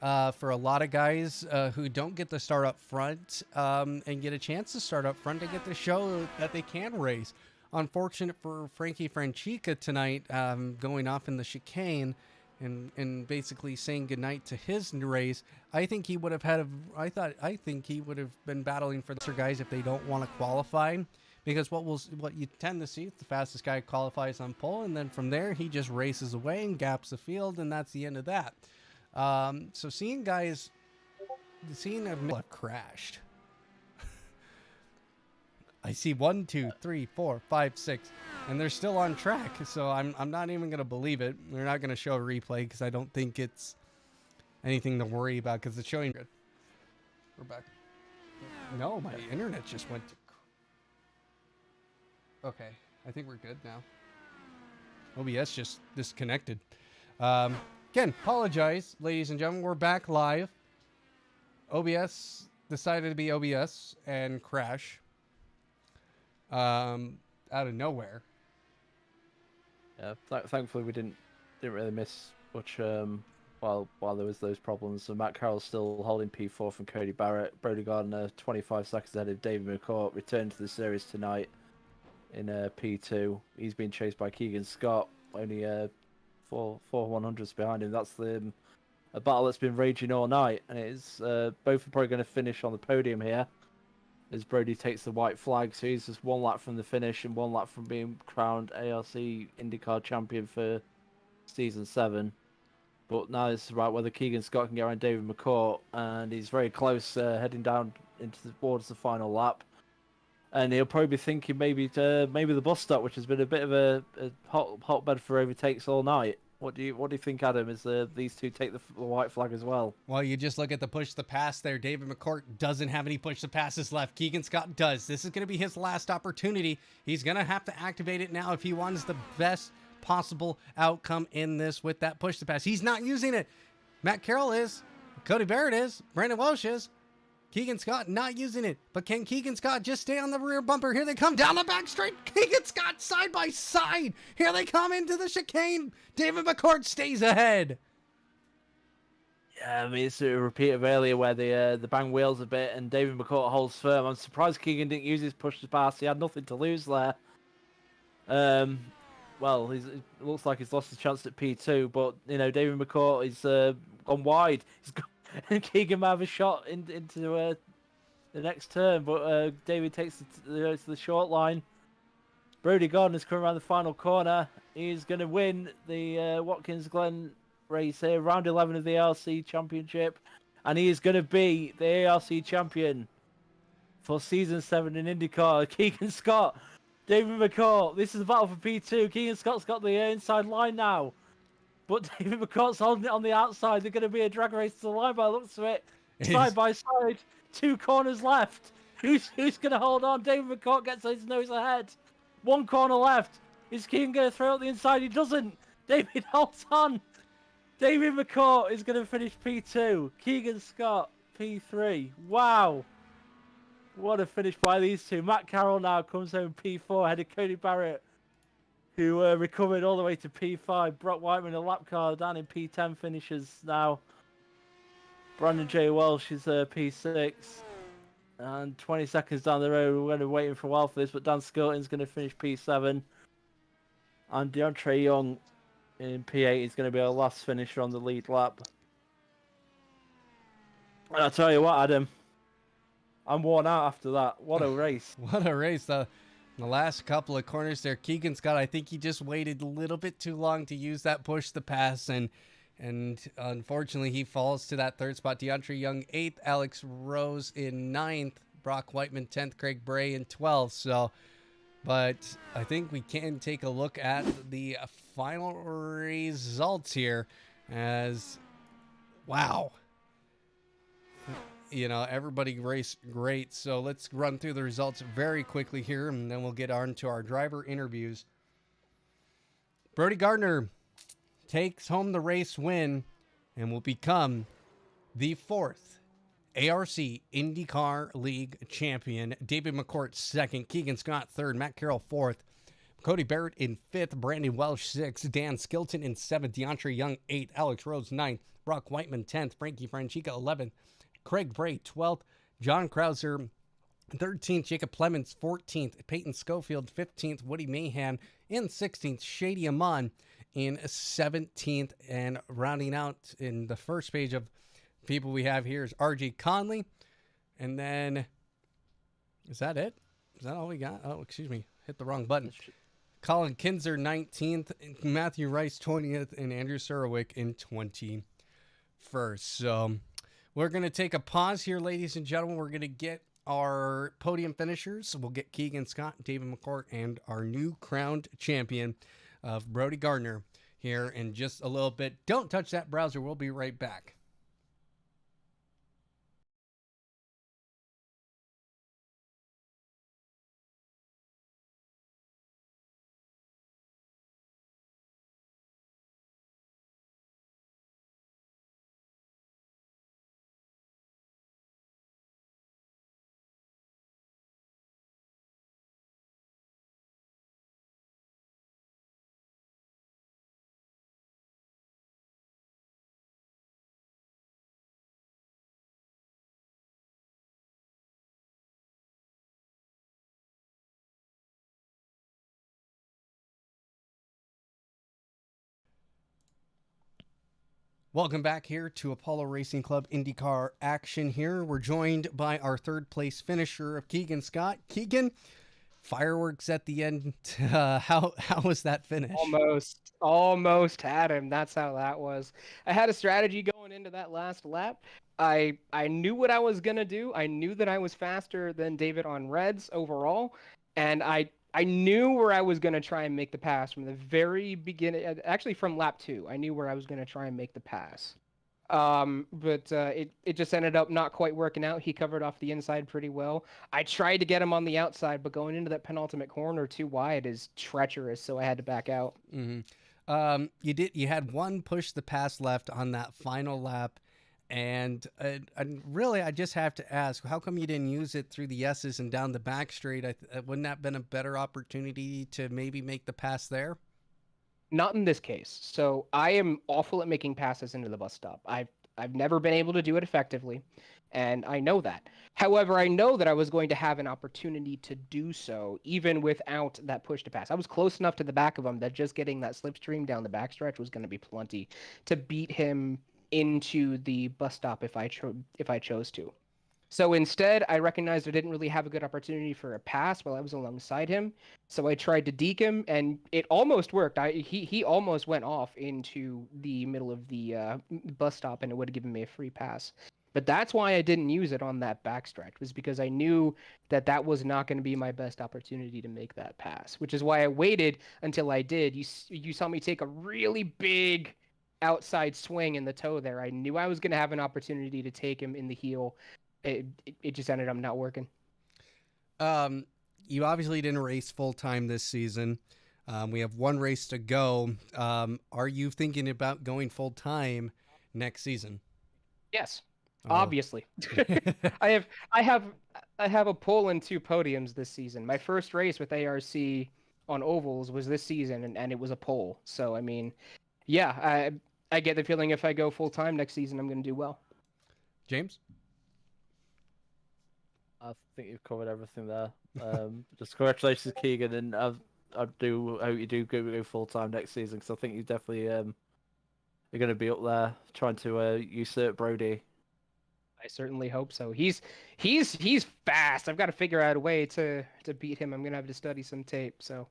for a lot of guys who don't get to start up front and get a chance to start up front, to get to show that they can race. Unfortunate for Frankie Francica tonight, going off in the chicane and basically saying goodnight to his race. I think he would have I think he would have been battling for the guys if they don't want to qualify. Because what you tend to see, the fastest guy qualifies on pole, and then from there he just races away and gaps the field, and that's the end of that. So seeing a have crashed. I see 1, 2, 3, 4, 5, 6, and they're still on track. So I'm not even gonna believe it. They're not gonna show a replay because I don't think it's anything to worry about because it's showing good. We're back. No, my internet just went to. Okay, I think we're good now. OBS just disconnected. Again, apologize, ladies and gentlemen. We're back live OBS decided to be OBS and crash out of nowhere. Yeah, thankfully we didn't really miss much while there was those problems. So Matt Carroll's still holding P4 from Cody Barrett. Brody Gardner 25 seconds ahead of David McCourt. Returned to the series tonight in P2. He's been chased by Keegan Scott, only four 100s behind him. That's a battle that's been raging all night, and it's both are probably going to finish on the podium here as Brody takes the white flag. So he's just one lap from the finish and one lap from being crowned ARC IndyCar champion for season 7. But now it's about whether Keegan Scott can get around David McCourt, and he's very close, heading down towards the final lap. And he'll probably be thinking maybe the bus stop, which has been a bit of a hotbed for overtakes all night. What do you think, Adam? Is these two take the white flag as well? Well, you just look at the push the pass there. David McCourt doesn't have any push the passes left. Keegan Scott does. This is going to be his last opportunity. He's going to have to activate it now if he wants the best possible outcome in this with that push the pass. He's not using it. Matt Carroll is. Cody Barrett is. Brandon Welsh is. Keegan Scott not using it. But can Keegan Scott just stay on the rear bumper? Here they come down the back straight. Keegan Scott side by side. Here they come into the chicane. David McCourt stays ahead. Yeah, I mean, it's a repeat of earlier where the bang wheels a bit and David McCourt holds firm. I'm surprised Keegan didn't use his push to pass. He had nothing to lose there. Well, it looks like he's lost his chance at P2, but David McCourt is gone wide. And Keegan might have a shot into the next turn, but David takes to the short line. Brody Gardner's coming around the final corner. He's going to win the Watkins Glen race here, round 11 of the ARC Championship, and he is going to be the ARC champion for season 7 in IndyCar. Keegan Scott, David McCourt. This is a battle for P2. Keegan Scott's got the inside line now. But David McCourt's holding it on the outside. They're going to be a drag race to the line by the looks of it. Side by side. 2 corners left. Who's going to hold on? David McCourt gets his nose ahead. 1 corner left. Is Keegan going to throw out the inside? He doesn't. David holds on. David McCourt is going to finish P2. Keegan Scott, P3. Wow. What a finish by these two. Matt Carroll now comes home P4 ahead of Cody Barrett, who recovered all the way to P5. Brock Whiteman, a lap car, down in P10 finishes now. Brandon J. Welsh is P6. And 20 seconds down the road, we're going to be waiting for a while for this, but Dan Skilton's going to finish P7. And DeAndre Young in P8 is going to be our last finisher on the lead lap. And I'll tell you what, Adam, I'm worn out after that. What a race. What a race. The last couple of corners there, Keegan Scott, I think he just waited a little bit too long to use that push the pass, and unfortunately he falls to that 3rd spot. DeAndre Young 8th, Alex Rose in 9th, Brock Whiteman 10th, Craig Bray in 12th. So, but I think we can take a look at the final results here as, wow. Everybody raced great. So let's run through the results very quickly here, and then we'll get on to our driver interviews. Brody Gardner takes home the race win and will become the 4th ARC IndyCar League champion. David McCourt 2nd, Keegan Scott 3rd, Matt Carroll 4th, Cody Barrett in 5th, Brandon Welsh 6th, Dan Skilton in 7th, DeAndre Young 8th, Alex Rose 9th, Brock Whiteman 10th, Frankie Franchica 11th, Craig Bray 12th, John Krauser 13th, Jacob Clemens 14th, Peyton Schofield 15th, Woody Mahan in 16th, Shady Amon in 17th, and rounding out in the first page of people we have here is RJ Conley. And then, is that it? Is that all we got? Oh, excuse me. Hit the wrong button. Colin Kinzer 19th, Matthew Rice 20th, and Andrew Surwick in 21st. So we're going to take a pause here, ladies and gentlemen. We're going to get our podium finishers. We'll get Keegan Scott, David McCourt, and our new crowned champion of Brody Gardner here in just a little bit. Don't touch that browser. We'll be right back. Welcome back here to Apollo Racing Club IndyCar action here. We're joined by our third place finisher of Keegan Scott. Keegan, fireworks at the end. How was that finish? Almost had him. That's how that was. I had a strategy going into that last lap. I knew what I was gonna do. I knew that I was faster than David on reds overall, and I knew where I was gonna try and make the pass from the very beginning. Actually, from lap 2, I knew where I was gonna try and make the pass. But it just ended up not quite working out. He covered off the inside pretty well. I tried to get him on the outside, but going into that penultimate corner too wide is treacherous, so I had to back out. You had one push the pass left on that final lap, and really I just have to ask, how come you didn't use it through the S's and down the back straight? Wouldn't that have been a better opportunity to maybe make the pass there? Not in this case. So I am awful at making passes into the bus stop. I've never been able to do it effectively, and I know that. However, I know that I was going to have an opportunity to do so even without that push to pass. I was close enough to the back of him that just getting that slipstream down the backstretch was going to be plenty to beat him into the bus stop if I chose to. So instead, I recognized I didn't really have a good opportunity for a pass while I was alongside him. So I tried to deke him, and it almost worked. He almost went off into the middle of the bus stop, and it would have given me a free pass. But that's why I didn't use it on that backstretch, was because I knew that that was not going to be my best opportunity to make that pass, which is why I waited until I did. You saw me take a really big outside swing in the toe there. I knew I was going to have an opportunity to take him in the heel. It just ended up not working. You obviously didn't race full time this season. We have one race to go. Are you thinking about going full time next season? Yes, Oh. obviously. I have a pole and 2 podiums this season. My first race with ARC on ovals was this season, and it was a pole. So I mean, yeah, I get the feeling if I go full time next season, I'm going to do well. James? I think you've covered everything there. Just congratulations, Keegan, and I hope you do go full time next season, because I think you definitely you're going to be up there trying to usurp Brody. I certainly hope so. He's fast. I've got to figure out a way to beat him. I'm going to have to study some tape. So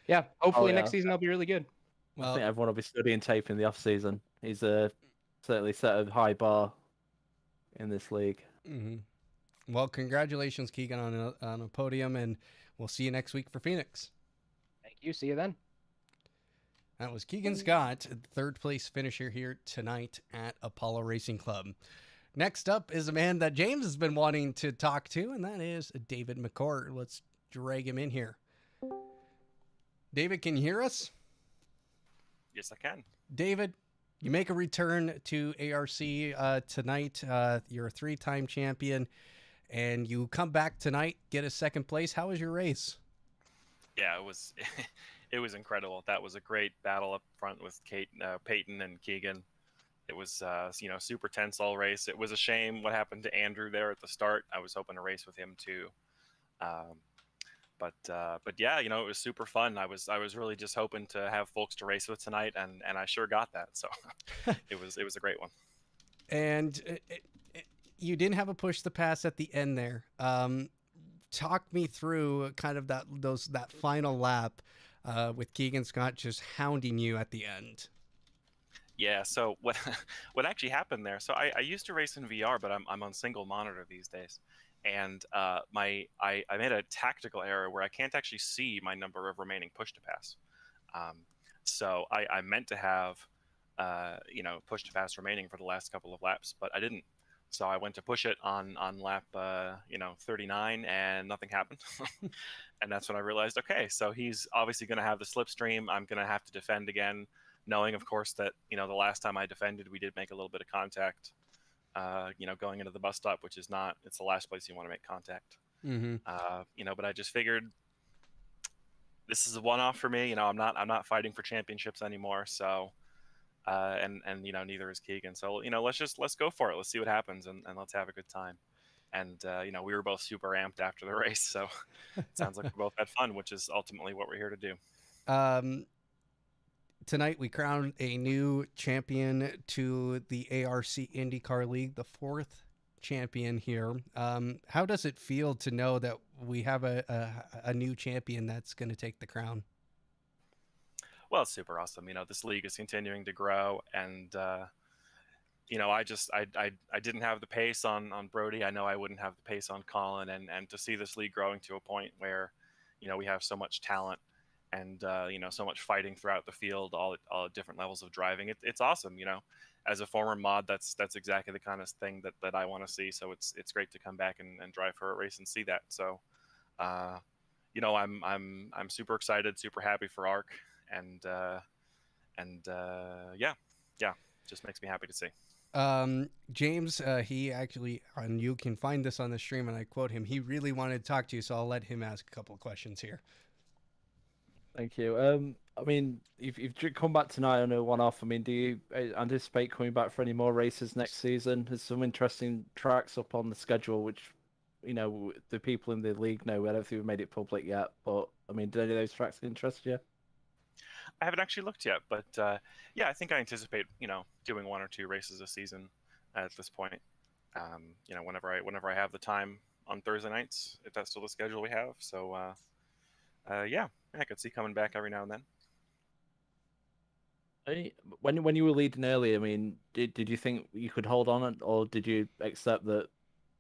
yeah, hopefully next season I'll be really good. I think everyone will be studying tape in the off season. He's certainly set a high bar in this league. Mm-hmm. Well, congratulations, Keegan, on a podium, and we'll see you next week for Phoenix. Thank you. See you then. That was Keegan Scott, third place finisher here tonight at Apollo Racing Club. Next up is a man that James has been wanting to talk to, and that is David McCourt. Let's drag him in here. David, can you hear us? Yes, I can. David, you make a return to ARC tonight. You're a 3-time champion, and you come back tonight, get a second place. How was your race? Yeah, it was it was incredible. That was a great battle up front with Peyton and Keegan. It was super tense all race. It was a shame what happened to Andrew there at the start. I was hoping to race with him too. But yeah, it was super fun. I was really just hoping to have folks to race with tonight, and I sure got that. So it was a great one. And you didn't have a push the pass at the end there. Talk me through kind of that final lap with Keegan Scott just hounding you at the end. Yeah. So what actually happened there? So I used to race in VR, but I'm on single monitor these days. And I made a tactical error where I can't actually see my number of remaining push to pass. So I meant to have push to pass remaining for the last couple of laps, but I didn't. So I went to push it on lap 39, and nothing happened. And that's when I realized, okay, so he's obviously going to have the slipstream. I'm going to have to defend again, knowing, of course, that the last time I defended, we did make a little bit of contact. Going into the bus stop, which is it's the last place you want to make contact. Mm-hmm. But I just figured this is a one-off for me. I'm not fighting for championships anymore. So, and neither is Keegan. So, let's go for it. Let's see what happens, and let's have a good time. And, we were both super amped after the race. So it sounds like we both had fun, which is ultimately what we're here to do. tonight we crowned a new champion to the ARC IndyCar League, the fourth champion here. How does it feel to know that we have a new champion that's going to take the crown? Well, it's super awesome. This league is continuing to grow, and I didn't have the pace on Brody. I know I wouldn't have the pace on Colin, and to see this league growing to a point where, we have so much talent and so much fighting throughout the field, all at different levels of driving. It's awesome. As a former mod, that's exactly the kind of thing that I want to see. So it's great to come back and drive for a race and see that. So, I'm super excited, super happy for Arc, and yeah, just makes me happy to see. James, he actually, and you can find this on the stream, and I quote him, he really wanted to talk to you, so I'll let him ask a couple of questions here. Thank you. I mean, you've come back tonight on a one-off. I mean, do you anticipate coming back for any more races next season? There's some interesting tracks up on the schedule, which, the people in the league know. I don't think we've made it public yet, but I mean, do any of those tracks interest you? I haven't actually looked yet, but yeah, I think I anticipate doing 1 or 2 races a season at this point. Whenever I have the time on Thursday nights, if that's still the schedule we have. So yeah, I could see coming back every now and then. When you were leading early, I mean, did you think you could hold on, or did you accept that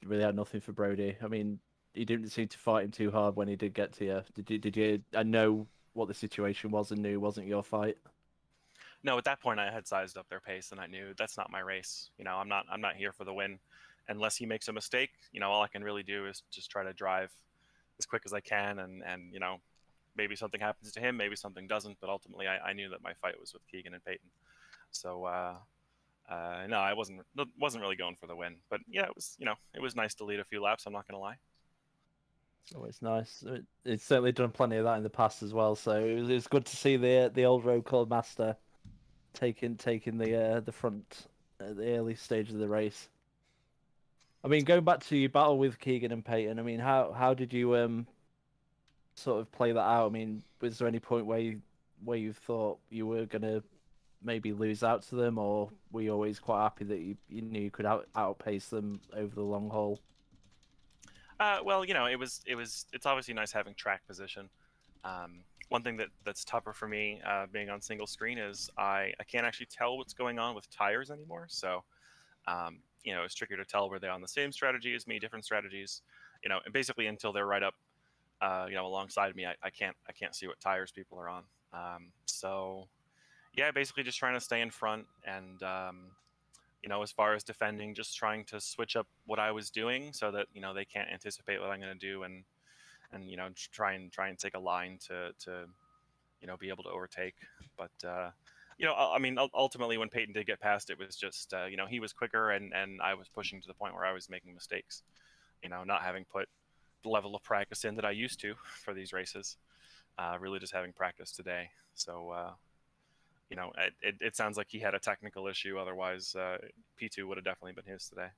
you really had nothing for Brody? I mean, you didn't seem to fight him too hard when he did get to you. Did you? I know what the situation was and knew it wasn't your fight. No, at that point I had sized up their pace and I knew that's not my race. I'm not here for the win. Unless he makes a mistake, all I can really do is just try to drive as quick as I can, and maybe something happens to him, maybe something doesn't, but ultimately I knew that my fight was with Keegan and Peyton. So no, I wasn't really going for the win. But yeah, it was nice to lead a few laps, I'm not gonna lie. Oh, it's nice. It's certainly done plenty of that in the past as well. So it was good to see the old road club master taking the front at the early stage of the race. I mean, going back to your battle with Keegan and Peyton, I mean, how did you sort of play that out? I mean, was there any point where you thought you were gonna maybe lose out to them, or were you always quite happy that you knew you could outpace them over the long haul? Well, it's obviously nice having track position. One thing that's tougher for me being on single screen is I can't actually tell what's going on with tires anymore. So, it's trickier to tell were they on the same strategy as me, different strategies. And basically until they're right up, alongside me, I can't see what tires people are on. So, yeah, basically just trying to stay in front and as far as defending, just trying to switch up what I was doing so that they can't anticipate what I'm going to do, and try and take a line to be able to overtake. But I mean, ultimately when Peyton did get past, it was just he was quicker, and I was pushing to the point where I was making mistakes. Not having put the level of practice in that I used to for these races. Really just having practice today. So. It sounds like he had a technical issue. Otherwise, P2 would have definitely been his today.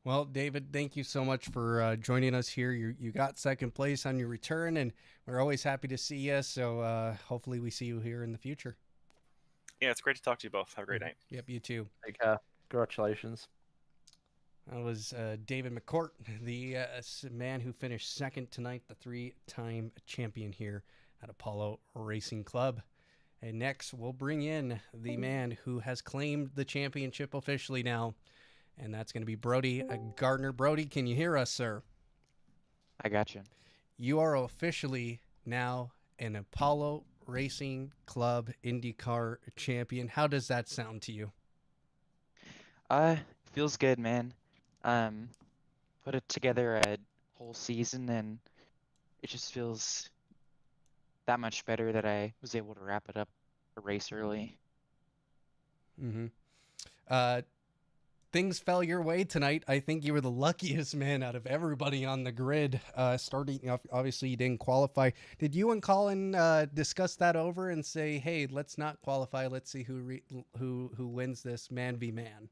Well, David, thank you so much for joining us here. You got second place on your return, and we're always happy to see you. So hopefully we see you here in the future. Yeah, it's great to talk to you both. Have a great night. Yep, you too. Take care. Congratulations. That was David McCourt, the man who finished second tonight, the 3-time champion here at Apollo Racing Club. And next, we'll bring in the man who has claimed the championship officially now, and that's going to be Brody Gardner. Brody, can you hear us, sir? I got you. You are officially now an Apollo Racing Club IndyCar champion. How does that sound to you? Feels good, man. Put it together a whole season, and it just feels that much better that I was able to wrap it up a race early. Mm-hmm. Things fell your way tonight. I think you were the luckiest man out of everybody on the grid. Starting off, obviously you didn't qualify. Did you and Colin discuss that over and say, "Hey, let's not qualify. Let's see who wins this man v man"?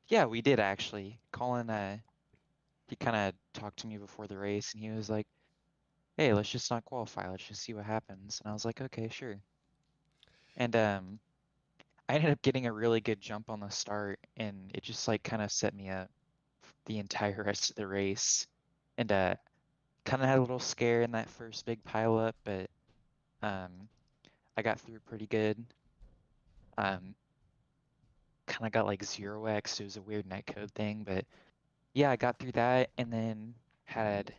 Yeah, we did actually. Colin, he kind of talked to me before the race, and he was like, "Hey, let's just not qualify. Let's just see what happens." And I was like, "Okay, sure." And I ended up getting a really good jump on the start, and it just like kind of set me up the entire rest of the race. And kind of had a little scare in that first big pile up, but I got through pretty good. Um, kind of got like 0x. It was a weird netcode thing, but yeah, I got through that, and then had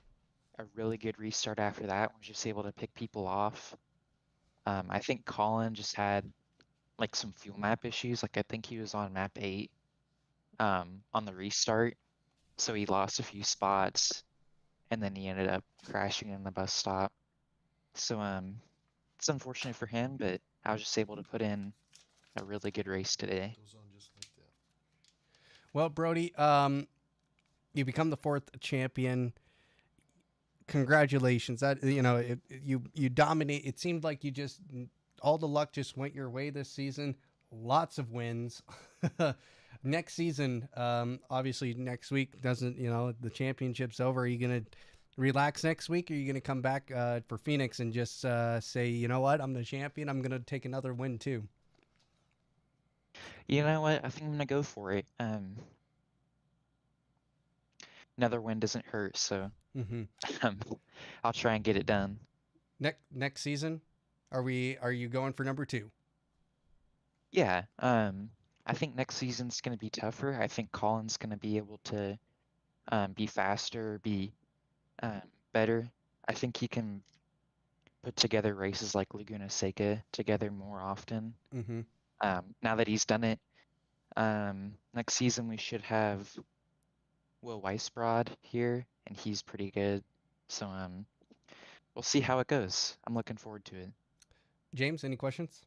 a really good restart after that. Was just able to pick people off. I think Colin just had like some fuel map issues. Like I think he was on map 8 on the restart, so he lost a few spots, and then he ended up crashing in the bus stop. So it's unfortunate for him, but I was just able to put in a really good race today. Well, Brody, you become the 4th champion. Congratulations! That you dominate. It seemed like you just all the luck just went your way this season. Lots of wins. Next season, obviously next week doesn't the championship's over. Are you gonna relax next week? Or are you gonna come back for Phoenix and just say, you know what, I'm the champion. I'm gonna take another win too. You know what? I think I'm gonna go for it. Another win doesn't hurt, so Mm-hmm. I'll try and get it done. Next season, are you going for number 2? Yeah. I think next season's gonna be tougher. I think Colin's gonna be able to be faster, be better. I think he can put together races like Laguna Seca together more often. Mm-hmm. Now that he's done it, next season we should have Will Weisbrod here, and he's pretty good. So we'll see how it goes. I'm looking forward to it. James, any questions?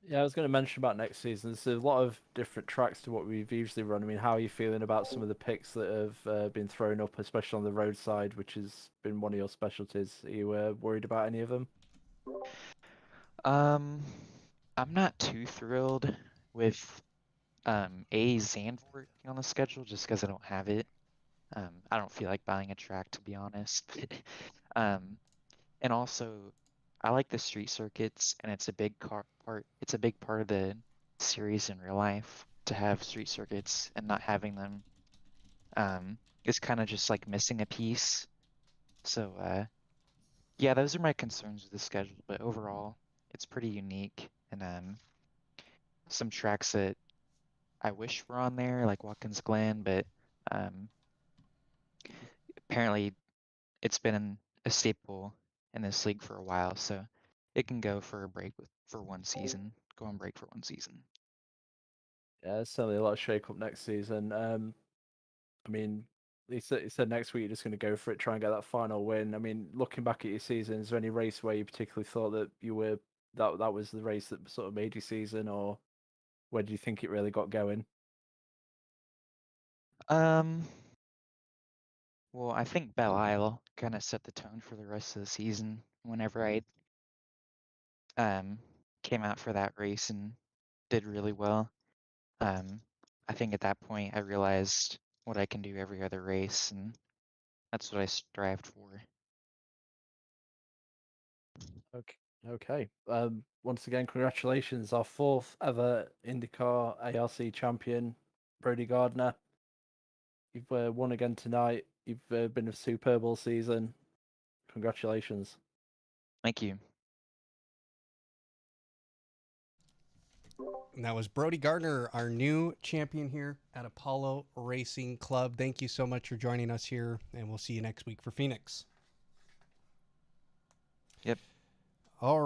Yeah, I was going to mention about next season. There's a lot of different tracks to what we've usually run. I mean, how are you feeling about some of the picks that have been thrown up, especially on the roadside, which has been one of your specialties? Are you worried about any of them? I'm not too thrilled with Zandvoort on the schedule just because I don't have it. I don't feel like buying a track, to be honest. um, and also, I like the street circuits, and it's a big part. It's a big part of the series in real life to have street circuits, and not having them is kind of just like missing a piece. So yeah, those are my concerns with the schedule. But overall, it's pretty unique, and some tracks that I wish were on there, like Watkins Glen, but um, apparently it's been a staple in this league for a while, so it can go for a break for one season, go on break for one season. Yeah, there's certainly a lot of shake up next season. I mean, he said next week you're just going to go for it, try and get that final win. I mean, looking back at your season, is there any race where you particularly thought that you were that was the race that sort of made your season, or where do you think it really got going? Um, well, I think Belle Isle kind of set the tone for the rest of the season. Whenever I came out for that race and did really well, I think at that point I realized what I can do every other race, and that's what I strived for. Okay. Okay. Once again, congratulations, our 4th ever IndyCar ARC champion, Brody Gardner. You've won again tonight. You've been a superb all season. Congratulations. Thank you. And that was Brody Gardner, our new champion here at Apollo Racing Club. Thank you so much for joining us here, and we'll see you next week for Phoenix. Yep.